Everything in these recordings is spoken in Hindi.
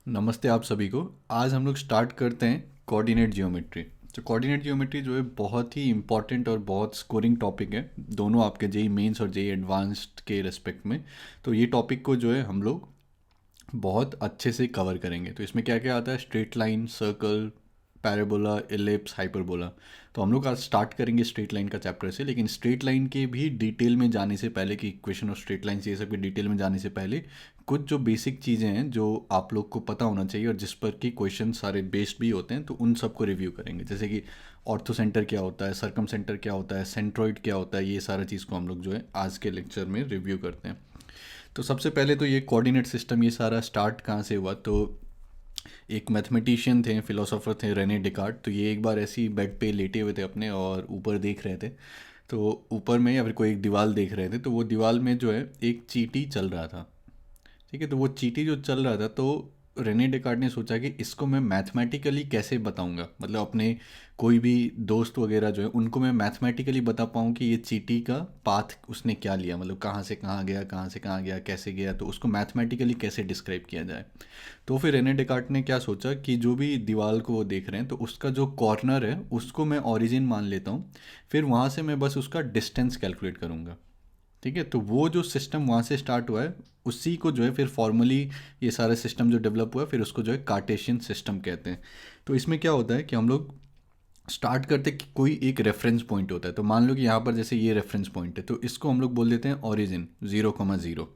नमस्ते आप सभी को। आज हम लोग स्टार्ट करते हैं कोऑर्डिनेट जियोमेट्री। तो कोऑर्डिनेट जियोमेट्री जो है बहुत ही इंपॉर्टेंट और बहुत स्कोरिंग टॉपिक है, दोनों आपके जेई मेंस और जेई एडवांस्ड के रेस्पेक्ट में। तो ये टॉपिक को जो है हम लोग बहुत अच्छे से कवर करेंगे। तो इसमें क्या क्या आता है, straight line, circle, parabola, ellipse, hyperbola. तो हम लोग आज स्टार्ट करेंगे स्ट्रेट लाइन का चैप्टर से, लेकिन स्ट्रेट लाइन के भी डिटेल में जाने से पहले, कि इक्वेशन ऑफ स्ट्रेट लाइन ये सब के डिटेल में जाने से पहले कुछ जो बेसिक चीज़ें हैं जो आप लोग को पता होना चाहिए और जिस पर कि क्वेश्चन सारे बेस्ड भी होते हैं, तो उन सबको रिव्यू करेंगे। जैसे कि ऑर्थो सेंटर क्या होता है, सर्कम सेंटर क्या होता है, सेंट्रोइड क्या होता है, ये सारा चीज़ को हम लोग जो है आज के लेक्चर में रिव्यू करते हैं। तो सबसे पहले तो ये कोऑर्डिनेट सिस्टम, ये सारा स्टार्ट कहाँ से हुआ। तो एक मैथमेटिशियन थे, फिलोसोफर थे, रेने डिकार्ट। तो ये एक बार ऐसे ही बेड पे लेटे हुए थे अपने और ऊपर देख रहे थे। तो ऊपर में या फिर कोई एक दीवार देख रहे थे, तो वो दीवार में जो है एक चींटी चल रहा था। ठीक है, तो वो चींटी जो चल रहा था, तो रेने डेकार्ट ने सोचा कि इसको मैं मैथमेटिकली कैसे बताऊंगा, मतलब अपने कोई भी दोस्त वगैरह जो है उनको मैं मैथमेटिकली बता पाऊँ कि ये चींटी का पाथ उसने क्या लिया, मतलब कहाँ से कहाँ गया, कहाँ से कहाँ गया, कैसे गया, तो उसको मैथमेटिकली कैसे डिस्क्राइब किया जाए। तो फिर रेने डेकार्ट ने क्या सोचा कि जो भी दीवार को वो देख रहे हैं, तो उसका जो कॉर्नर है उसको मैं ओरिजिन मान लेता हूँ। फिर वहाँ से मैं बस उसका डिस्टेंस कैलकुलेट करूँगा। ठीक है, तो वो जो सिस्टम वहाँ से स्टार्ट हुआ है, उसी को जो है फिर फॉर्मली ये सारा सिस्टम जो डेवलप हुआ है, फिर उसको जो है कार्टेशियन सिस्टम कहते हैं। तो इसमें क्या होता है कि हम लोग स्टार्ट करते कि कोई एक रेफरेंस पॉइंट होता है। तो मान लो कि यहाँ पर जैसे ये रेफरेंस पॉइंट है, तो इसको हम लोग बोल देते हैं ओरिजिन 0,0।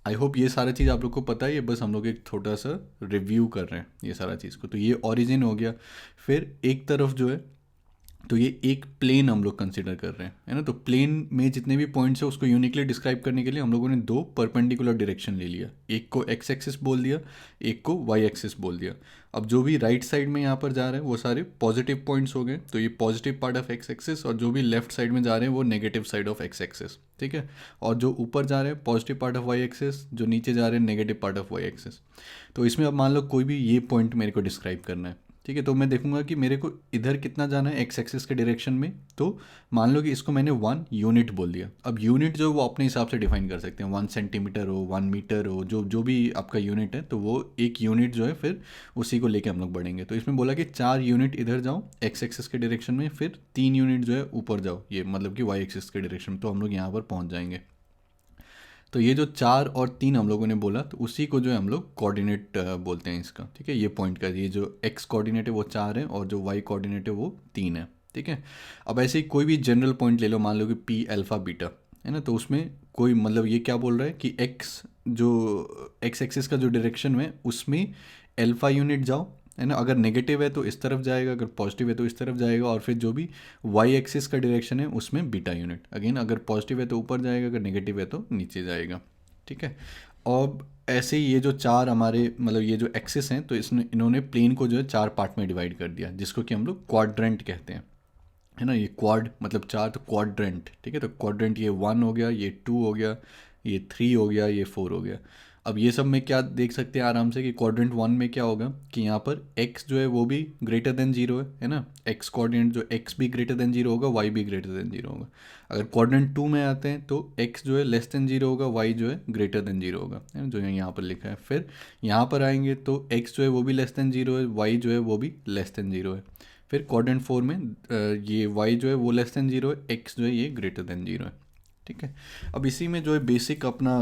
आई होप ये सारा चीज़ आप लोग को पता है, ये बस हम लोग एक छोटा सा रिव्यू कर रहे हैं ये सारा चीज़ को। तो ये ओरिजिन हो गया। फिर एक तरफ जो है, तो ये एक प्लेन हम लोग कंसिडर कर रहे हैं, है ना। तो प्लेन में जितने भी पॉइंट्स है उसको यूनिकली डिस्क्राइब करने के लिए हम लोगों ने दो परपेंडिकुलर डायरेक्शन ले लिया, एक को एक्स एक्सिस बोल दिया, एक को वाई एक्सिस बोल दिया। अब जो भी राइट साइड में यहाँ पर जा रहे हैं वो सारे पॉजिटिव पॉइंट्स हो गए, तो ये positive part of x axis, और जो भी लेफ्ट साइड में जा रहे हैं वो negative side of x axis. ठीक है, और जो ऊपर जा रहे हैं positive part of y axis, जो नीचे जा रहे हैं negative part of y axis. तो इसमें अब मान लो कोई भी ये पॉइंट मेरे को डिस्क्राइब करना है। ठीक है, तो मैं देखूंगा कि मेरे को इधर कितना जाना है एक्स एक्सिस के डायरेक्शन में। तो मान लो कि इसको मैंने 1 यूनिट बोल दिया। अब यूनिट जो है वो अपने हिसाब से डिफाइन कर सकते हैं, 1 सेंटीमीटर हो, 1 मीटर हो, जो जो भी आपका यूनिट है, तो वो एक यूनिट जो है फिर उसी को लेके हम लोग बढ़ेंगे। तो इसमें बोला कि 4 यूनिट इधर जाओ एक्स एक्सिस के डायरेक्शन में, फिर 3 यूनिट जो है ऊपर जाओ, ये मतलब कि वाई एक्सिस के डायरेक्शन में, तो हम लोग यहाँ पर पहुँच जाएंगे। तो ये जो 4 और 3 हम लोगों ने बोला, तो उसी को जो है हम लोग कोऑर्डिनेट बोलते हैं इसका। ठीक है, ये पॉइंट का ये जो एक्स कोऑर्डिनेट है वो 4 है और जो वाई कोऑर्डिनेट है वो 3 है। ठीक है, अब ऐसे ही कोई भी जनरल पॉइंट ले लो, मान लो कि पी अल्फ़ा बीटा, है ना। तो उसमें कोई मतलब ये क्या बोल रहा है कि एक्स जो एक्स एक्सिस का जो डायरेक्शन है उसमें अल्फ़ा यूनिट जाओ, है ना। अगर नेगेटिव है तो इस तरफ जाएगा, अगर पॉजिटिव है तो इस तरफ जाएगा, और फिर जो भी वाई एक्सिस का डायरेक्शन है उसमें बीटा यूनिट, अगेन अगर पॉजिटिव है तो ऊपर जाएगा, अगर नेगेटिव है तो नीचे जाएगा। ठीक है, अब ऐसे ही ये जो चार हमारे मतलब ये जो एक्सिस हैं, तो इसने इन्होंने प्लेन को जो है 4 पार्ट में डिवाइड कर दिया, जिसको कि हम लोग क्वाड्रेंट कहते हैं, है ना। ये क्वाड मतलब 4, तो क्वाड्रेंट। ठीक है, तो क्वाड्रेंट ये 1 हो गया, ये 2 हो गया, ये 3 हो गया, ये 4 हो गया। अब ये सब में क्या देख सकते हैं आराम से कि क्वाड्रेंट 1 में क्या होगा कि यहाँ पर x जो है वो भी ग्रेटर देन जीरो है ना। x कोऑर्डिनेट जो x भी ग्रेटर देन जीरो होगा, y भी ग्रेटर देन जीरो होगा। अगर क्वाड्रेंट 2 में आते हैं तो x जो है लेस देन जीरो होगा, y जो है ग्रेटर देन जीरो होगा, है ना, जो यहाँ पर लिखा है। फिर यहाँ पर आएंगे तो x जो है वो भी लेस देन जीरो है, y जो है वो भी लेस देन जीरो है। फिर क्वाड्रेंट 4 में ये y जो है वो लेस देन जीरो है, x जो है ये ग्रेटर देन जीरो है। ठीक है, अब इसी में जो है बेसिक अपना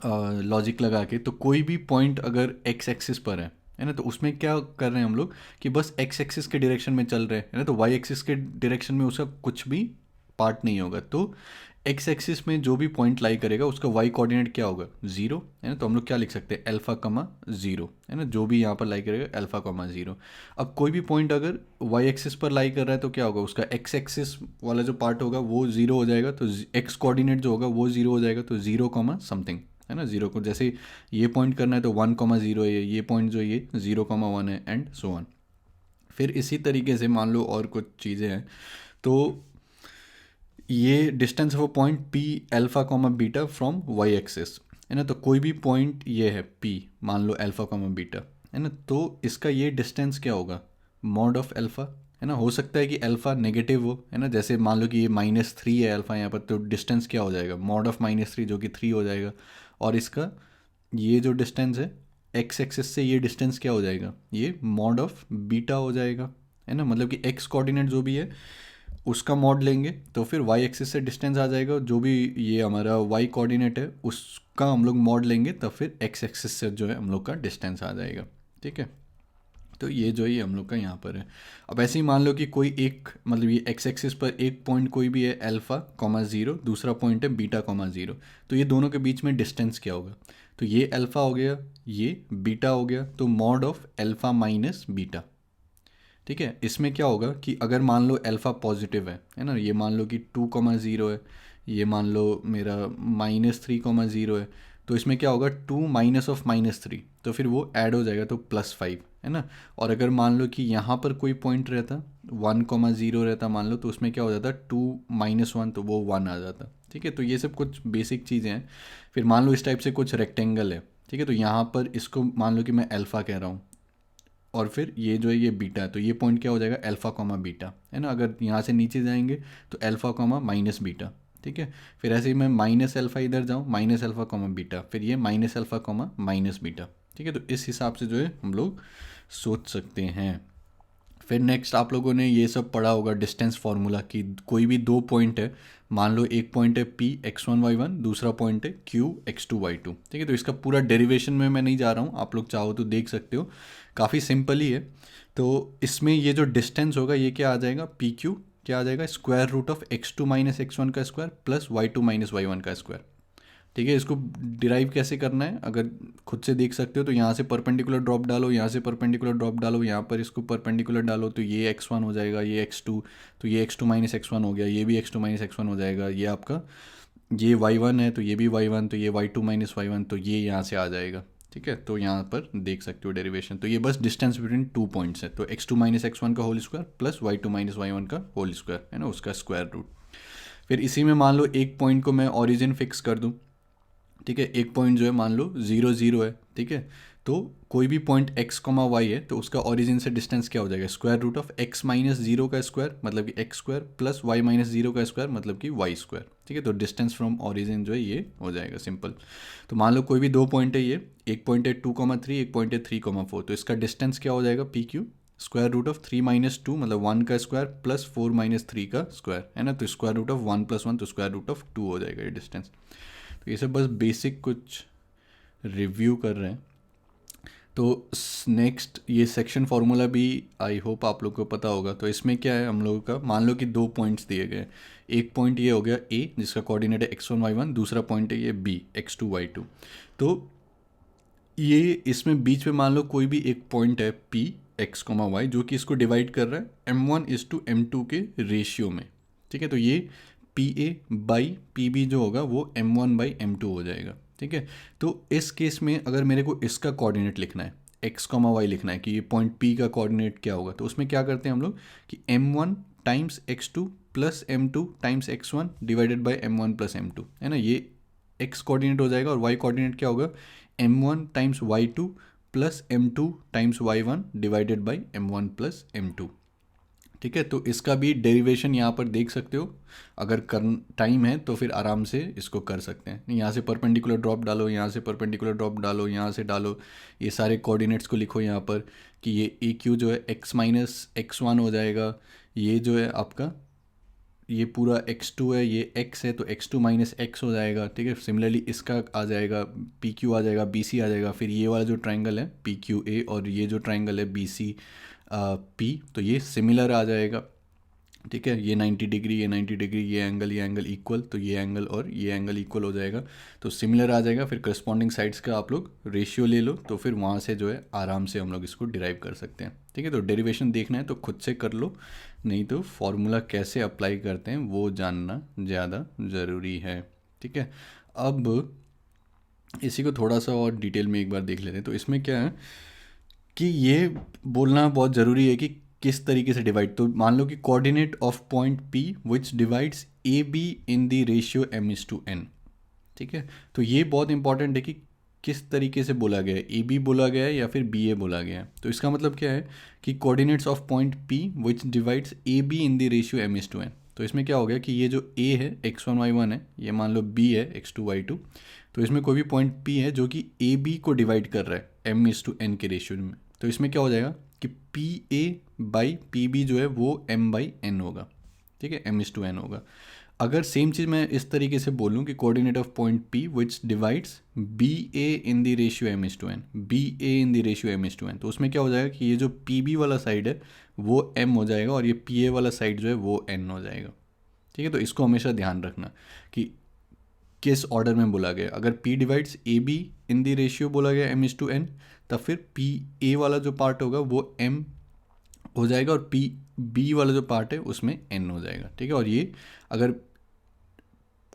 लॉजिक लगा के, तो कोई भी पॉइंट अगर एक्स एक्सिस पर है ना, तो उसमें क्या कर रहे हैं हम लोग कि बस एक्स एक्सिस के डायरेक्शन में चल रहे हैं, है ना। तो वाई एक्सिस के डायरेक्शन में उसका कुछ भी पार्ट नहीं होगा। तो एक्स एक्सिस में जो भी पॉइंट लाई करेगा उसका वाई कोऑर्डिनेट क्या होगा, जीरो, है ना। तो हम लोग क्या लिख सकते हैं, अल्फा कमा जीरो, है ना। जो भी यहाँ पर लाई करेगा अल्फा कमा जीरो। अब कोई भी पॉइंट अगर वाई एक्सिस पर लाई कर रहा है तो क्या होगा, उसका एक्स एक्सिस वाला जो पार्ट होगा वो जीरो हो जाएगा, तो एक्स कोऑर्डिनेट जो होगा वो जीरो हो जाएगा, तो जीरो कमा समथिंग, है ना। जीरो को जैसे ये पॉइंट करना है तो 1,0 है, ये पॉइंट जो ये 0,1 है, एंड सो ऑन। फिर इसी तरीके से मान लो और कुछ चीज़ें हैं, तो ये distance of a point P alpha comma beta from y axis, है ना। तो कोई भी पॉइंट ये है पी, मान लो अल्फा कॉमा बीटा, है ना। तो इसका ये डिस्टेंस क्या होगा, मॉड ऑफ अल्फा, है ना। हो सकता है कि अल्फा नेगेटिव हो, है ना। जैसे मान लो कि ये -3 है अल्फा यहाँ पर, तो डिस्टेंस क्या हो जाएगा, मॉड ऑफ -3 जो कि 3 हो जाएगा। और इसका ये जो डिस्टेंस है एक्स एक्सिस से ये डिस्टेंस क्या हो जाएगा, ये मॉड ऑफ बीटा हो जाएगा, है ना। मतलब कि एक्स कोऑर्डिनेट जो भी है उसका मॉड लेंगे तो फिर वाई एक्सिस से डिस्टेंस आ जाएगा, जो भी ये हमारा वाई कोऑर्डिनेट है उसका हम लोग मॉड लेंगे तब फिर एक्स एक्सिस से जो है हम लोग का डिस्टेंस आ जाएगा, ठीक है। तो ये जो ये हम लोग का यहाँ पर है। अब ऐसे ही मान लो कि कोई एक मतलब ये एक्स एक्सिस पर एक पॉइंट कोई भी है अल्फ़ा कॉमा ज़ीरो, दूसरा पॉइंट है बीटा कॉमा ज़ीरो, तो ये दोनों के बीच में डिस्टेंस क्या होगा, तो ये अल्फ़ा हो गया, ये बीटा हो गया, तो mod of alpha minus beta, ठीक है। इसमें क्या होगा कि अगर मान लो अल्फ़ा पॉजिटिव है ना, ये मान लो कि 2,0 है, ये मान लो मेरा -3,0 है, तो इसमें क्या होगा 2 माइनस ऑफ -3, तो फिर वो ऐड हो जाएगा तो +5, है ना। और अगर मान लो कि यहाँ पर कोई पॉइंट रहता 1,0 रहता मान लो, तो उसमें क्या हो जाता 2 माइनस 1, तो वो 1 आ जाता, ठीक है। तो ये सब कुछ बेसिक चीज़ें हैं। फिर मान लो इस टाइप से कुछ रेक्टेंगल है, ठीक है, तो यहाँ पर इसको मान लो कि मैं अल्फ़ा कह रहा हूँ और फिर ये जो है ये बीटा है, तो ये पॉइंट क्या हो जाएगा अल्फ़ा कॉमा बीटा, है ना। अगर यहाँ से नीचे जाएंगे तो अल्फ़ा कॉमा माइनस बीटा, ठीक है। फिर ऐसे ही मैं माइनस अल्फ़ा इधर जाऊँ, माइनस अल्फ़ा कॉमा बीटा, फिर ये minus alpha comma minus beta, ठीक है। तो इस हिसाब से जो है हम लोग सोच सकते हैं। फिर नेक्स्ट आप लोगों ने ये सब पढ़ा होगा डिस्टेंस फार्मूला कि कोई भी दो पॉइंट है, मान लो एक पॉइंट है P x1 y1, दूसरा पॉइंट है Q x2 y2, ठीक है। तो इसका पूरा डेरिवेशन में मैं नहीं जा रहा हूँ, आप लोग चाहो तो देख सकते हो, काफ़ी सिंपल ही है। तो इसमें ये जो डिस्टेंस होगा ये क्या आ जाएगा, PQ क्या आ जाएगा, square root of x2 minus x1 का square plus y2 minus y1 का स्क्वायर, ठीक है। इसको डिराइव कैसे करना है अगर खुद से देख सकते हो, तो यहाँ से परपेंडिकुलर ड्रॉप डालो, यहाँ से परपेंडिकुलर ड्रॉप डालो, यहाँ पर इसको परपेंडिकुलर डालो, तो ये x1 हो जाएगा, ये x2, तो ये x2 माइनस x1 हो गया, ये भी x2 माइनस x1 हो जाएगा, ये आपका ये y1 है तो ये भी y1, तो ये y2 माइनस y1, तो ये यहाँ से आ जाएगा, ठीक है। तो यहाँ पर देख सकते हो डेरिवेशन, तो ये बस डिस्टेंस बिटवीन टू पॉइंट्स है, तो x2 माइनस x1 का whole square plus y2 minus y1 का होल स्क्वायर, है ना, उसका स्क्वायर रूट। फिर इसी में मान लो एक पॉइंट को मैं ओरिजिन फिक्स कर दूँ, ठीक है। एक पॉइंट जो है मान लो 0 0 है, ठीक है। तो कोई भी पॉइंट x कॉमा वाई है तो उसका ओरिजिन से डिस्टेंस क्या हो जाएगा, square root of x minus zero का स्क्वायर मतलब कि x square plus y minus zero का स्क्वायर मतलब कि y स्क्वायर, ठीक है। तो डिस्टेंस फ्रॉम ओरिजिन जो है ये हो जाएगा सिंपल। तो मान लो कोई भी दो पॉइंट है, ये एक पॉइंट है 2,3, एक पॉइंट है 3,4, तो इसका डिस्टेंस क्या हो जाएगा PQ square root of 3 minus 2 मतलब 1 का स्क्वायर प्लस 4 माइनस 3 का स्क्वायर, है ना। तो स्क्वायर रूट ऑफ 1 प्लस 1 तो स्क्वायर रूट ऑफ 2 हो जाएगा ये डिस्टेंस। तो ये सब बस बेसिक कुछ रिव्यू कर रहे हैं। तो नेक्स्ट ये सेक्शन फार्मूला भी आई होप आप लोग को पता होगा। तो इसमें क्या है हम लोगों का, मान लो कि दो पॉइंट्स दिए गए, एक पॉइंट ये हो गया A जिसका कोऑर्डिनेट है x1 y1, दूसरा पॉइंट है ये B x2 y2। तो ये इसमें बीच में मान लो कोई भी एक पॉइंट है P x, y जो कि इसको डिवाइड कर रहा है m1:m2 के रेशियो में, ठीक है। तो ये PA बाई PB जो होगा वो m1/m2 हो जाएगा, ठीक है। तो इस केस में अगर मेरे को इसका कोऑर्डिनेट लिखना है x, y लिखना है कि ये पॉइंट P का कोऑर्डिनेट क्या होगा, तो उसमें क्या करते हैं हम लोग कि m1 times x2 plus m2 times x1 divided by m1 plus m2, है ना। ये x कोऑर्डिनेट हो जाएगा और y कोऑर्डिनेट क्या होगा m1 times y2 plus m2 times y1 divided by m1 plus m2, ठीक है। तो इसका भी डेरिवेशन यहाँ पर देख सकते हो, अगर कर टाइम है तो फिर आराम से इसको कर सकते हैं। यहाँ से परपेंडिकुलर ड्रॉप डालो, यहाँ से परपेंडिकुलर ड्रॉप डालो, यहाँ से डालो, ये सारे कोऑर्डिनेट्स को लिखो यहाँ पर कि ये ए क्यू जो है x माइनस x1 हो जाएगा, ये जो है आपका ये पूरा x2 है, ये x है तो x2 माइनस x हो जाएगा, ठीक है। सिमिलरली इसका आ जाएगा PQ आ जाएगा, BC आ जाएगा, फिर ये वाला जो ट्रायंगल है PQA और ये जो ट्रायंगल है BC P, तो ये सिमिलर आ जाएगा, ठीक है। ये 90 डिग्री, ये 90 डिग्री, ये एंगल इक्वल, तो ये एंगल और ये एंगल इक्वल हो जाएगा, तो सिमिलर आ जाएगा। फिर करस्पॉन्डिंग साइड्स का आप लोग रेशियो ले लो, तो फिर वहाँ से जो है आराम से हम लोग इसको डिराइव कर सकते हैं, ठीक है। तो डेरिवेशन देखना है तो खुद से कर लो, नहीं तो फॉर्मूला कैसे अप्लाई करते हैं वो जानना ज़्यादा ज़रूरी है, ठीक है। अब इसी को थोड़ा सा और डिटेल में एक बार देख लेते हैं। तो इसमें क्या है कि ये बोलना बहुत ज़रूरी है कि किस तरीके से डिवाइड, तो मान लो कि coordinate of point P which divides AB in the ratio m:n, ठीक है। तो ये बहुत इंपॉर्टेंट है कि किस तरीके से बोला गया है, AB बोला गया है या फिर BA बोला गया है। तो इसका मतलब क्या है कि coordinates of point P which divides AB in the ratio m:n। तो इसमें क्या हो गया कि ये जो A है x1 y1 है, ये मान लो B है x2 y2, तो इसमें कोई भी पॉइंट P है जो कि AB को डिवाइड कर रहा है, m/n के रेशियो में। तो इसमें क्या हो जाएगा कि PA/PB जो है वो m/n होगा, ठीक है, m/n होगा। अगर सेम चीज़ मैं इस तरीके से बोलूँ कि coordinate of point P which divides BA in the ratio m/n, BA in the ratio m/n, तो उसमें क्या हो जाएगा कि ये जो PB वाला साइड है वो m हो जाएगा और ये PA वाला साइड जो है वो n हो जाएगा, ठीक है। तो इसको हमेशा ध्यान रखना कि किस ऑर्डर में बोला गया। अगर P divides AB in the ratio बोला गया m/n, तब फिर PA वाला जो पार्ट होगा वो m हो जाएगा और PB वाला जो पार्ट है उसमें n हो जाएगा, ठीक है। और ये अगर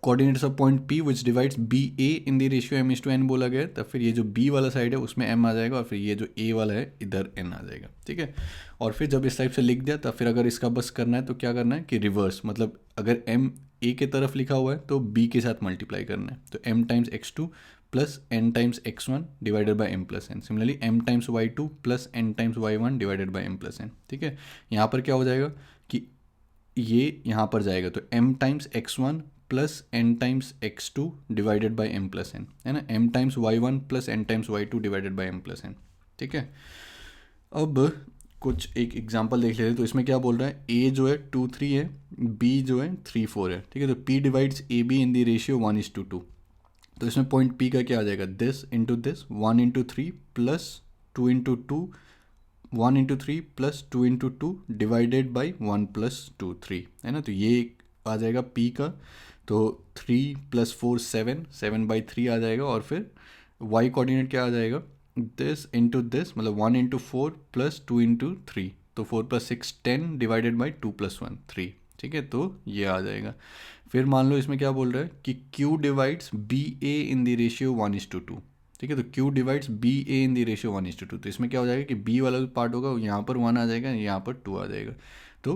coordinates of point P which divides BA in the ratio m/n बोला गया, तब फिर ये जो B वाला साइड है उसमें m आ जाएगा और फिर ये जो A वाला है इधर n आ जाएगा, ठीक है। और फिर जब इस टाइप से लिख दिया, तब फिर अगर इसका बस करना है तो क्या करना है कि रिवर्स, मतलब अगर m A के तरफ लिखा हुआ है तो B के साथ मल्टीप्लाई करना है, तो m times x2 plus n times x1 divided by m plus n। Similarly m times y2 plus n times y1 divided by m plus n, ठीक है। यहाँ पर क्या हो जाएगा कि ये यहाँ पर जाएगा तो m times x1 plus n times x2 divided by m plus n, है ना, m times y1 plus n times y2 divided by m plus n, ठीक है। अब कुछ एक एग्जांपल देख लेते हैं। तो इसमें क्या बोल रहा है, a जो है 2/3 है, b जो है 3/4 है, ठीक है। तो p divides ab in the ratio 1:2। तो इसमें पॉइंट p का क्या आ जाएगा, this into this 1:3 plus 2:2, 1:3 plus 2:2 divided by 1 plus 2 3, है ना। तो ये आ जाएगा p का, तो 3 + 4 7, 7/3 आ जाएगा। और फिर y कोऑर्डिनेट क्या आ जाएगा, दिस इंटू दिस, मतलब 1:4 प्लस 2:3, तो 4 + 6 10 डिवाइडेड बाई 2 + 1 3, ठीक है। तो ये आ जाएगा। फिर मान लो इसमें क्या बोल रहा है कि q divides BA in the ratio 1:2, ठीक है। तो q divides BA in the ratio 1:2, तो इसमें क्या हो जाएगा कि b वाला जो पार्ट होगा यहाँ पर 1 आ जाएगा, यहाँ पर 2 आ जाएगा। तो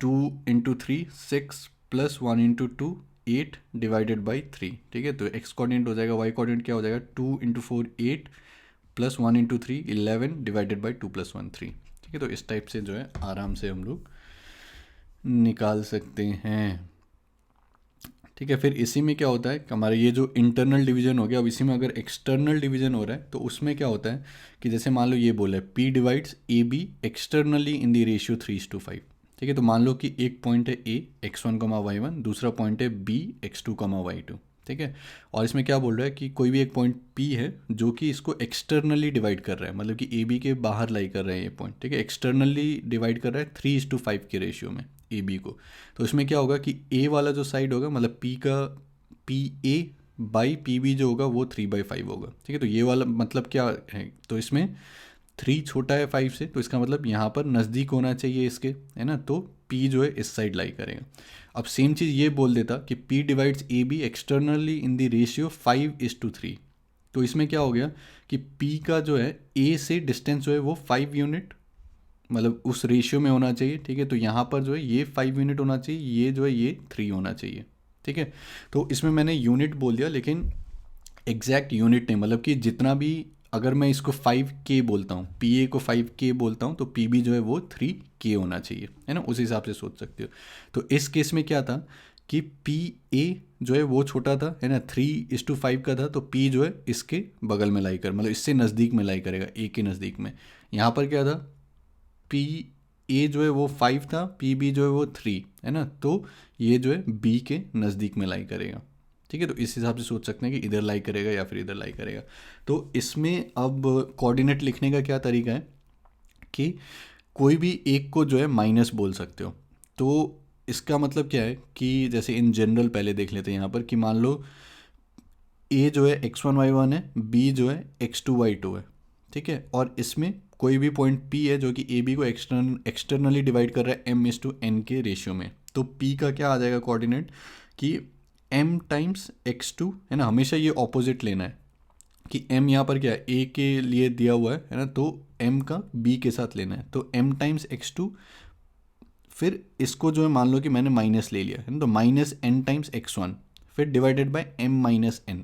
2 × 3 6 प्लस 1 × 2 8 डिवाइडेड बाई 3, ठीक है। तो x कोऑर्डिनेट हो जाएगा, y कोऑर्डिनेट क्या हो जाएगा, 2 × 4 8 प्लस 1 × 3 11 डिवाइडेड बाई 2 + 1 3, ठीक है। तो इस टाइप से जो है आराम से हम लोग निकाल सकते हैं, ठीक है। फिर इसी में क्या होता है, हमारा ये जो इंटरनल डिवीजन हो गया, अब इसी में अगर एक्सटर्नल डिवीजन हो रहा है तो उसमें क्या होता है कि जैसे मान लो ये बोला है P divides AB externally in the ratio 3:5, ठीक है। तो मान लो कि एक पॉइंट है A x1, y1, दूसरा पॉइंट है B x2, y2, ठीक है। और इसमें क्या बोल रहा है कि कोई भी एक पॉइंट P है जो कि इसको एक्सटर्नली डिवाइड कर रहा है, मतलब कि AB के बाहर लाई कर रहा है ये पॉइंट, ठीक है। एक्सटर्नली डिवाइड कर रहा है 3:5 के रेशियो में AB को। तो इसमें क्या होगा कि A वाला जो साइड होगा, मतलब P का PA/PB जो होगा वो 3/5 होगा, ठीक है। तो ये वाला मतलब क्या है, तो इसमें 3 छोटा है 5 से, तो इसका मतलब यहाँ पर नज़दीक होना चाहिए इसके, है ना। तो P जो है इस साइड लाई करेगा। अब सेम चीज़ ये बोल देता कि P divides AB externally in the ratio 5:3, तो इसमें क्या हो गया कि P का जो है A से डिस्टेंस जो है वो 5 यूनिट, मतलब उस रेशियो में होना चाहिए, ठीक है। तो यहाँ पर जो है ये 5 यूनिट होना चाहिए, ये जो है ये 3 होना चाहिए, ठीक है। तो इसमें मैंने यूनिट बोल दिया, लेकिन एग्जैक्ट यूनिट नहीं, मतलब कि जितना भी, अगर मैं इसको 5K बोलता हूँ, PA को 5K बोलता हूँ, तो PB जो है वो 3K होना चाहिए, है ना। उस हिसाब से सोच सकते हो। तो इस केस में क्या था कि PA जो है वो छोटा था, है ना, 3:5 का था, तो P जो है इसके बगल में लाई कर, मतलब इससे नज़दीक में लाई करेगा, A के नज़दीक में। यहाँ पर क्या था, PA जो है वो 5 था, PB जो है वो 3, है ना। तो ये जो है B के नज़दीक में लाई करेगा, ठीक है। तो इस हिसाब से सोच सकते हैं कि इधर लाई करेगा या फिर इधर लाई करेगा। तो इसमें अब कोऑर्डिनेट लिखने का क्या तरीका है कि कोई भी एक को जो है माइनस बोल सकते हो। तो इसका मतलब क्या है कि जैसे इन जनरल पहले देख लेते हैं यहाँ पर कि मान लो A जो है x1 y1 है, B जो है x2 y2 है, ठीक है। और इसमें कोई भी पॉइंट P है जो कि AB को एक्सटर्नली डिवाइड कर रहा है m/n के रेशियो में। तो P का क्या आ जाएगा कोऑर्डिनेट कि m टाइम्स x2, है ना, हमेशा ये ऑपोजिट लेना है कि m यहाँ पर क्या है, A के लिए दिया हुआ है ना, तो m का B के साथ लेना है, तो m टाइम्स x2, फिर इसको जो है मान लो कि मैंने माइनस ले लिया है ना, तो -n टाइम्स x1, फिर डिवाइडेड बाय m-n,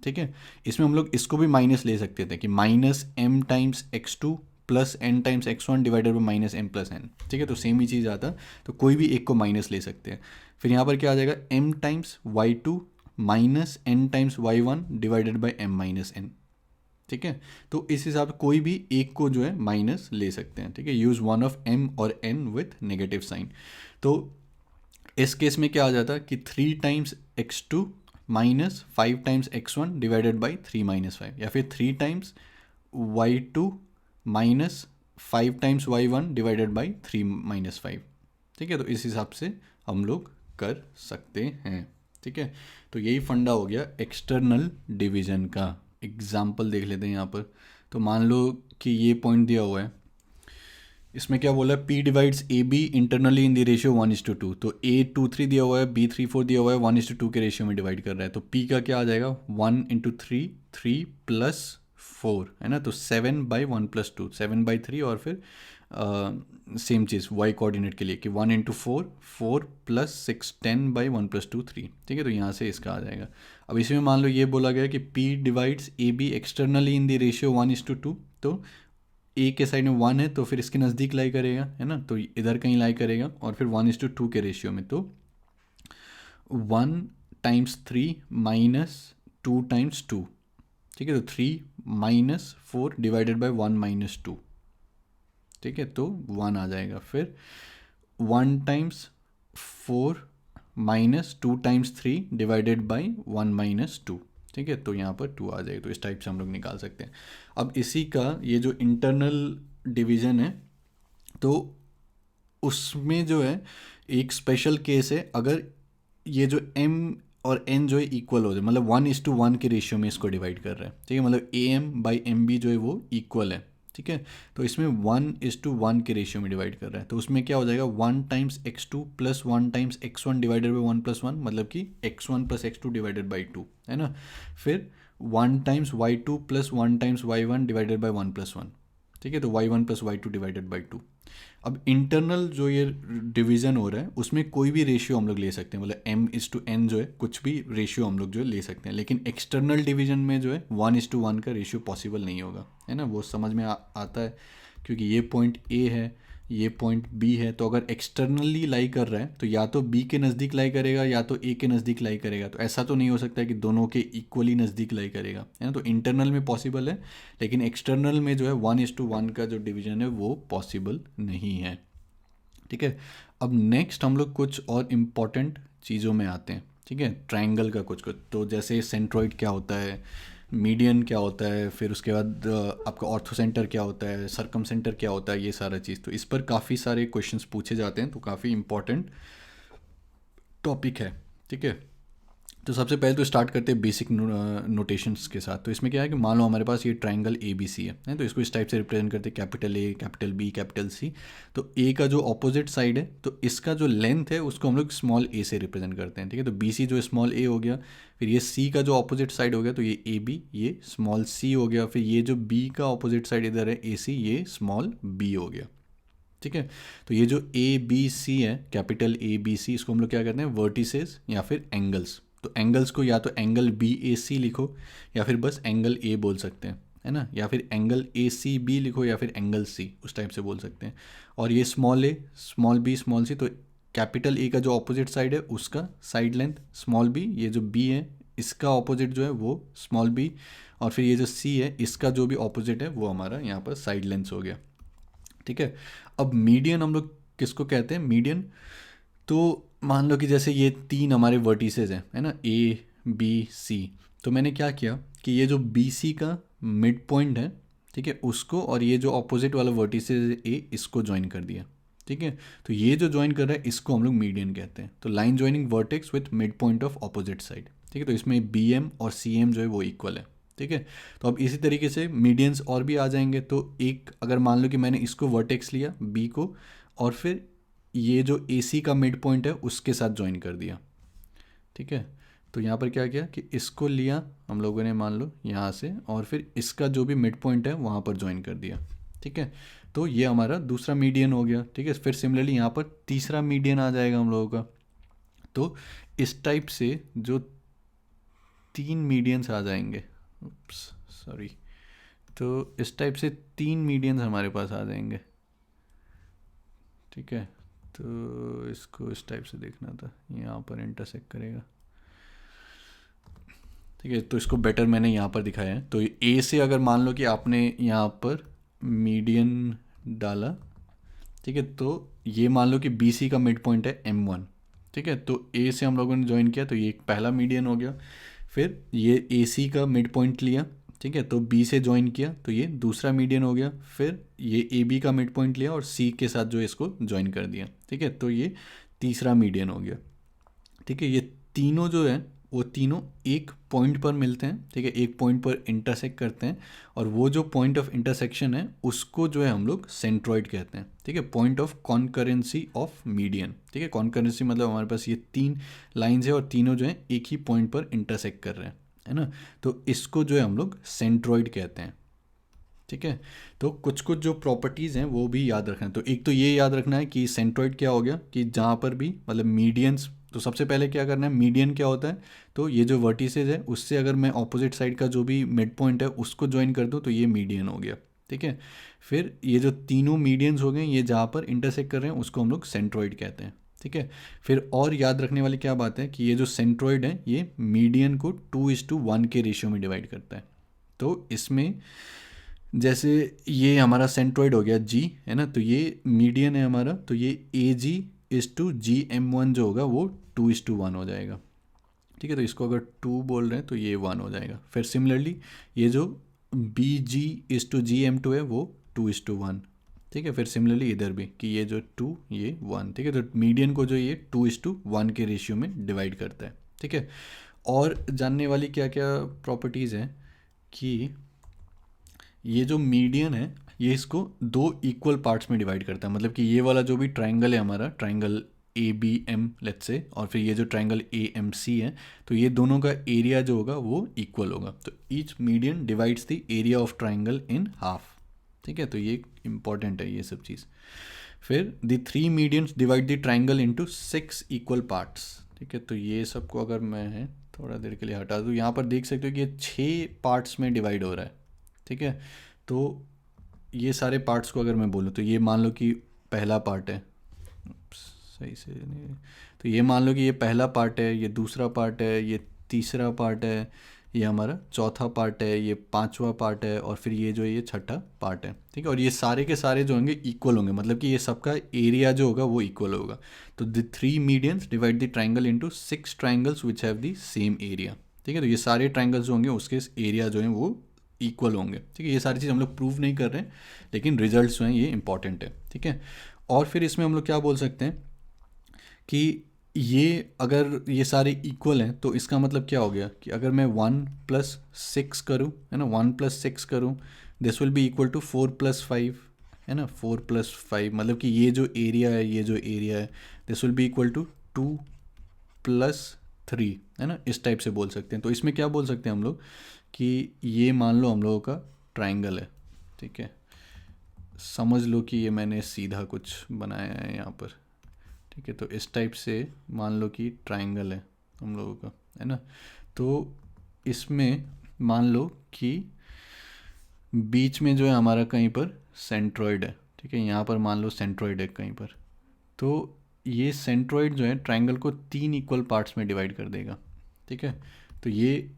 ठीक है। इसमें हम लोग इसको भी माइनस ले सकते थे कि -m times x2 plus n times x1 divided by -m plus n, ठीक है। तो सेम ही चीज़ आता, तो कोई भी एक को माइनस ले सकते हैं। फिर यहाँ पर क्या आ जाएगा, m times y2 minus n times y1 divided by m-n, ठीक है। तो इस हिसाब से कोई भी एक को जो है माइनस ले सकते हैं, ठीक है। यूज़ वन ऑफ m और n विथ नेगेटिव साइन। तो इस केस में क्या आ जाता कि 3 times x2 minus 5 times x1 divided by 3 minus 5, या फिर 3 times y2 minus 5 times y1 divided by 3 minus 5, ठीक है। तो इस हिसाब से हम लोग कर सकते हैं, ठीक है। तो यही फंडा हो गया एक्सटर्नल डिवीजन का। एग्जाम्पल देख लेते हैं यहाँ पर। तो मान लो कि ये पॉइंट दिया हुआ है, इसमें क्या बोला है, P divides A B internally in the ratio 1:2। तो A 2 3 दिया हुआ है, B 3 4 दिया हुआ है, 1:2 के रेशियो में डिवाइड कर रहा है। तो P का क्या आ जाएगा, 1 × 3, 3 + 4, है ना। तो 7/1 + 2, 7/3, और फिर सेम चीज़ y कोऑर्डिनेट के लिए कि 1 × 4, 4 + 6, 10/1 + 2, 3, ठीक है। तो यहाँ से इसका आ जाएगा। अब इसमें मान लो ये बोला गया कि P divides A B externally in the ratio 1:2। तो ए के साइड में 1 है तो फिर इसके नज़दीक लाई करेगा, है ना। तो इधर कहीं लाई करेगा, और फिर 1:2 के रेशियो में। तो 1 × 3 माइनस 2 × 2, ठीक है। तो 3 - 4 डिवाइडेड बाई 1 - 2, ठीक है। तो 1 आ जाएगा। फिर 1 × 4 माइनस 2 × 3 डिवाइडेड बाई 1 - 2, ठीक है। तो यहाँ पर 2 आ जाएगा। तो इस टाइप से हम लोग निकाल सकते हैं। अब इसी का ये जो इंटरनल डिवीज़न है, तो उसमें जो है एक स्पेशल केस है, अगर ये जो m और n जो है इक्वल हो जाए, मतलब 1:1 के रेशियो में इसको डिवाइड कर रहा है, ठीक है। मतलब AM/MB जो है वो इक्वल है, ठीक है। तो इसमें 1:1 के रेशियो में डिवाइड कर रहा है। तो उसमें क्या हो जाएगा, 1 times x2 + 1 times x1 divided by 1 + 1, मतलब कि x1 + x2 डिवाइडेड बाई 2, है ना। फिर 1 times y2 + 1 times y1 divided by 1 + 1, ठीक है। तो y1 + y2 डिवाइडेड बाई 2। अब इंटरनल जो ये डिवीज़न हो रहा है उसमें कोई भी रेशियो हम लोग ले सकते हैं, मतलब m/n जो है कुछ भी रेशियो हम लोग जो है ले सकते हैं। लेकिन एक्सटर्नल डिवीज़न में जो है 1:1 का रेशियो पॉसिबल नहीं होगा, है ना। वो समझ में आता है, क्योंकि ये पॉइंट A है, ये पॉइंट B है। तो अगर एक्सटर्नली लाई कर रहा है तो या तो B के नज़दीक लाई करेगा या तो A के नज़दीक लाई करेगा। तो ऐसा तो नहीं हो सकता है कि दोनों के इक्वली नज़दीक लाई करेगा, है ना। तो इंटरनल में पॉसिबल है, लेकिन एक्सटर्नल में जो है 1:1 का जो डिवीज़न है वो पॉसिबल नहीं है, ठीक है। अब नेक्स्ट हम लोग कुछ और इम्पॉर्टेंट चीज़ों में आते हैं, ठीक है। ट्रायंगल का कुछ कुछ, तो जैसे सेंट्रॉइड क्या होता है, मीडियन क्या होता है, फिर उसके बाद आपका ऑर्थोसेंटर क्या होता है, सरकम सेंटर क्या होता है, ये सारा चीज़। तो इस पर काफ़ी सारे क्वेश्चंस पूछे जाते हैं, तो काफ़ी इम्पॉर्टेंट टॉपिक है, ठीक है। तो सबसे पहले तो स्टार्ट करते हैं बेसिक नोटेशंस के साथ। तो इसमें क्या है कि मान लो हमारे पास ये ट्रायंगल ए बी सी है, तो इसको इस टाइप से रिप्रेजेंट करते हैं, capital A, capital B, capital C. तो ए का जो ऑपोजिट साइड है, तो इसका जो लेंथ है उसको हम लोग स्मॉल ए से रिप्रेजेंट करते हैं, ठीक है। तो बी सी जो स्मॉल ए हो गया। फिर ये सी का जो ऑपोजिट साइड हो गया, तो ये ए बी, ये स्मॉल सी हो गया। फिर ये जो बी का ऑपोजिट साइड इधर है ए सी, ये स्मॉल बी हो गया, ठीक है। तो ये जो ए बी सी है, कैपिटल ए बी सी, इसको हम लोग क्या कहते हैं, वर्टिसेस या फिर एंगल्स। तो एंगल्स को या तो एंगल बी ए सी लिखो, या फिर बस एंगल ए बोल सकते हैं, है ना। या फिर एंगल ए सी बी लिखो, या फिर एंगल सी, उस टाइप से बोल सकते हैं। और ये स्मॉल ए, स्मॉल बी, स्मॉल सी, तो कैपिटल ए का जो ऑपोजिट साइड है उसका साइड लेंथ स्मॉल बी, ये जो बी है इसका ऑपोजिट जो है वो स्मॉल बी, और फिर ये जो सी है इसका जो भी ऑपोजिट है वो हमारा यहाँ पर साइड लेंथ हो गया, ठीक है। अब मीडियन हम लोग किसको कहते हैं, मीडियन। तो मान लो कि जैसे ये 3 हमारे वर्टिसेस हैं, है ना, ए बी सी। तो मैंने क्या किया कि ये जो बी सी का मिड पॉइंट है, ठीक है, उसको और ये जो ऑपोजिट वाला वर्टिसेस है ए, इसको ज्वाइन कर दिया, ठीक है। तो ये जो ज्वाइन कर रहा है इसको हम लोग मीडियन कहते हैं। तो line joining vertex with mid point of opposite side, ठीक है। तो इसमें बी एम और सी एम जो है वो इक्वल है, ठीक है। तो अब इसी तरीके से मीडियंस और भी आ जाएंगे। तो एक अगर मान लो कि मैंने इसको वर्टेक्स लिया बी को, और फिर ये जो ए सी का मिड पॉइंट है उसके साथ ज्वाइन कर दिया, ठीक है। तो यहाँ पर क्या किया कि इसको लिया हम लोगों ने मान लो यहाँ से, और फिर इसका जो भी मिड पॉइंट है वहाँ पर ज्वाइन कर दिया, ठीक है। तो ये हमारा दूसरा मीडियन हो गया, ठीक है। फिर सिमिलरली यहाँ पर तीसरा मीडियन आ जाएगा हम लोगों का। तो इस टाइप से जो 3 मीडियंस आ जाएंगे, सॉरी, तो इस टाइप से 3 मीडियंस हमारे पास आ जाएंगे, ठीक है। तो इसको इस टाइप से देखना था, यहाँ पर इंटरसेक्ट करेगा, ठीक है, तो इसको बेटर मैंने यहाँ पर दिखाया है। तो ए से अगर मान लो कि आपने यहाँ पर मीडियन डाला, ठीक है, तो ये मान लो कि बी सी का मिड पॉइंट है M1, ठीक है, तो ए से हम लोगों ने ज्वाइन किया तो ये एक पहला मीडियन हो गया। फिर ये ए सी का मिड पॉइंट लिया, ठीक है, तो बी से ज्वाइन किया तो ये दूसरा मीडियन हो गया। फिर ये ए बी का मिड पॉइंट लिया और सी के साथ जो है इसको ज्वाइन कर दिया, ठीक है, तो ये तीसरा मीडियन हो गया। ठीक है, ये तीनों जो है वो तीनों एक पॉइंट पर मिलते हैं, ठीक है, एक पॉइंट पर इंटरसेक्ट करते हैं, और वो जो पॉइंट ऑफ इंटरसेक्शन है उसको जो है हम लोग सेंट्रॉइड कहते हैं। ठीक है, point of concurrency of median. ठीक है, कॉन्करेंसी मतलब हमारे पास ये तीन लाइंस है और तीनों जो है एक ही पॉइंट पर इंटरसेक्ट कर रहे हैं, है ना, तो इसको जो है हम लोग सेंट्रॉइड कहते हैं। ठीक है, तो कुछ कुछ जो प्रॉपर्टीज़ हैं वो भी याद रखना है। तो एक तो ये याद रखना है कि सेंट्रॉइड क्या हो गया, कि जहाँ पर भी मतलब मीडियंस, तो सबसे पहले क्या करना है, मीडियन क्या होता है, तो ये जो वर्टिसेज है उससे अगर मैं ऑपोजिट साइड का जो भी मिड पॉइंट है उसको ज्वाइन कर दूँ तो ये मीडियन हो गया। ठीक है, फिर ये जो तीनों मीडियंस हो गए, ये जहाँ पर इंटरसेक्ट कर रहे हैं उसको हम लोग सेंट्रॉइड कहते हैं। ठीक है, फिर और याद रखने वाली क्या बात है कि ये जो सेंट्रॉइड है ये मीडियन को 2:1 के रेशियो में डिवाइड करता है। तो इसमें जैसे ये हमारा सेंट्रॉइड हो गया जी, है ना, तो ये मीडियन है हमारा, तो ये AG:GM1 जो होगा वो 2:1 हो जाएगा। ठीक है, तो इसको अगर 2 बोल रहे हैं तो ये 1 हो जाएगा। फिर सिमिलरली ये जो BG:GM2 है वो 2:1। ठीक है, फिर सिमिलरली इधर भी कि ये जो 2 ये 1। ठीक है, तो मीडियन को जो ये 2:1 के रेशियो में डिवाइड करता है। ठीक है, और जानने वाली क्या क्या प्रॉपर्टीज़ हैं कि ये जो मीडियन है ये इसको दो इक्वल पार्ट्स में डिवाइड करता है। मतलब कि ये वाला जो भी ट्राइंगल है हमारा, ट्राइंगल ABM लेट्स से, और फिर ये जो ट्राइंगल AMC है, तो ये दोनों का एरिया जो होगा वो इक्वल होगा। तो each median divides the area of triangle in half. ठीक है, तो ये इंपॉर्टेंट है ये सब चीज़। फिर the 3 medians divide the triangle into 6 equal parts. ठीक है, तो ये सबको अगर मैं थोड़ा देर के लिए हटा दूँ, यहाँ पर देख सकते हो कि ये 6 पार्ट्स में डिवाइड हो रहा है। ठीक है, तो ये सारे पार्ट्स को अगर मैं बोलूँ तो ये मान लो कि पहला पार्ट है, सही से नहीं, तो ये मान लो कि ये पहला पार्ट है, ये दूसरा पार्ट है, ये तीसरा पार्ट है, ये हमारा चौथा पार्ट है, ये पांचवा पार्ट है, और फिर ये जो ये छठा पार्ट है। ठीक है, और ये सारे के सारे जो होंगे इक्वल होंगे, मतलब कि ये सबका एरिया जो होगा वो इक्वल होगा। तो the 3 medians divide the triangle into 6 triangles which have the same area. ठीक है, तो ये सारे ट्राइंगल्स जो होंगे उसके एरिया जो हैं वो इक्वल होंगे। ठीक है, ये सारी चीज़ हम लोग प्रूव नहीं कर रहे हैं, लेकिन रिजल्ट्स जो हैं ये इंपॉर्टेंट है। ठीक है, और फिर इसमें हम लोग क्या बोल सकते हैं कि ये अगर ये सारे इक्वल हैं तो इसका मतलब क्या हो गया कि अगर मैं 1+6 करूँ, है ना, 1+6 करूँ, this will be equal to 4+5, है ना, 4+5, मतलब कि ये जो एरिया है, ये जो एरिया है, this will be equal to 2+3, है ना, इस टाइप से बोल सकते हैं। तो इसमें क्या बोल सकते हैं हम लोग कि ये मान लो हम लोगों का ट्राइंगल है। ठीक है, समझ लो कि ये मैंने सीधा कुछ बनाया है यहाँ पर। ठीक है, तो इस टाइप से मान लो कि ट्राइंगल है हम लोगों का, है ना, तो इसमें मान लो कि बीच में जो है हमारा कहीं पर सेंट्रॉइड है। ठीक है, यहाँ पर मान लो सेंट्रॉइड है कहीं पर, तो ये सेंट्रॉइड जो है ट्राइंगल को 3 इक्वल पार्ट्स में डिवाइड कर देगा। ठीक है, तो ये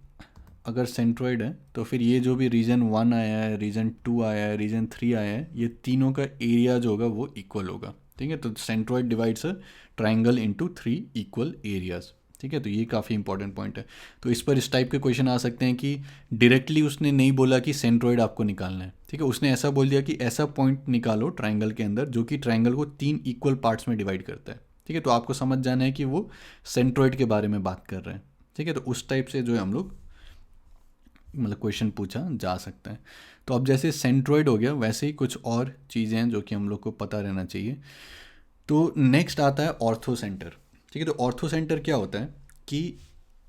अगर सेंट्रॉइड है तो फिर ये जो भी रीजन 1 आया है, रीजन 2 आया है, रीजन 3 आया है, ये तीनों का एरिया जो होगा वो इक्वल होगा। ठीक है, तो centroid divides a triangle into 3 equal areas. ठीक है, तो ये काफ़ी इंपॉर्टेंट पॉइंट है। तो इस पर इस टाइप के क्वेश्चन आ सकते हैं कि डायरेक्टली उसने नहीं बोला कि सेंट्रॉइड आपको निकालना है। ठीक है, उसने ऐसा बोल दिया कि ऐसा पॉइंट निकालो ट्राइंगल के अंदर जो कि ट्राइंगल को 3 इक्वल पार्ट्स में डिवाइड करता है। ठीक है, तो आपको समझ जाना है कि वो सेंट्रॉइड के बारे में बात कर रहे हैं। ठीक है, तो उस टाइप से जो है हम लोग मतलब क्वेश्चन पूछा जा सकता है। तो अब जैसे सेंट्रॉइड हो गया, वैसे ही कुछ और चीज़ें हैं जो कि हम लोग को पता रहना चाहिए। तो नेक्स्ट आता है ऑर्थो सेंटर। ठीक है, तो ऑर्थो सेंटर क्या होता है कि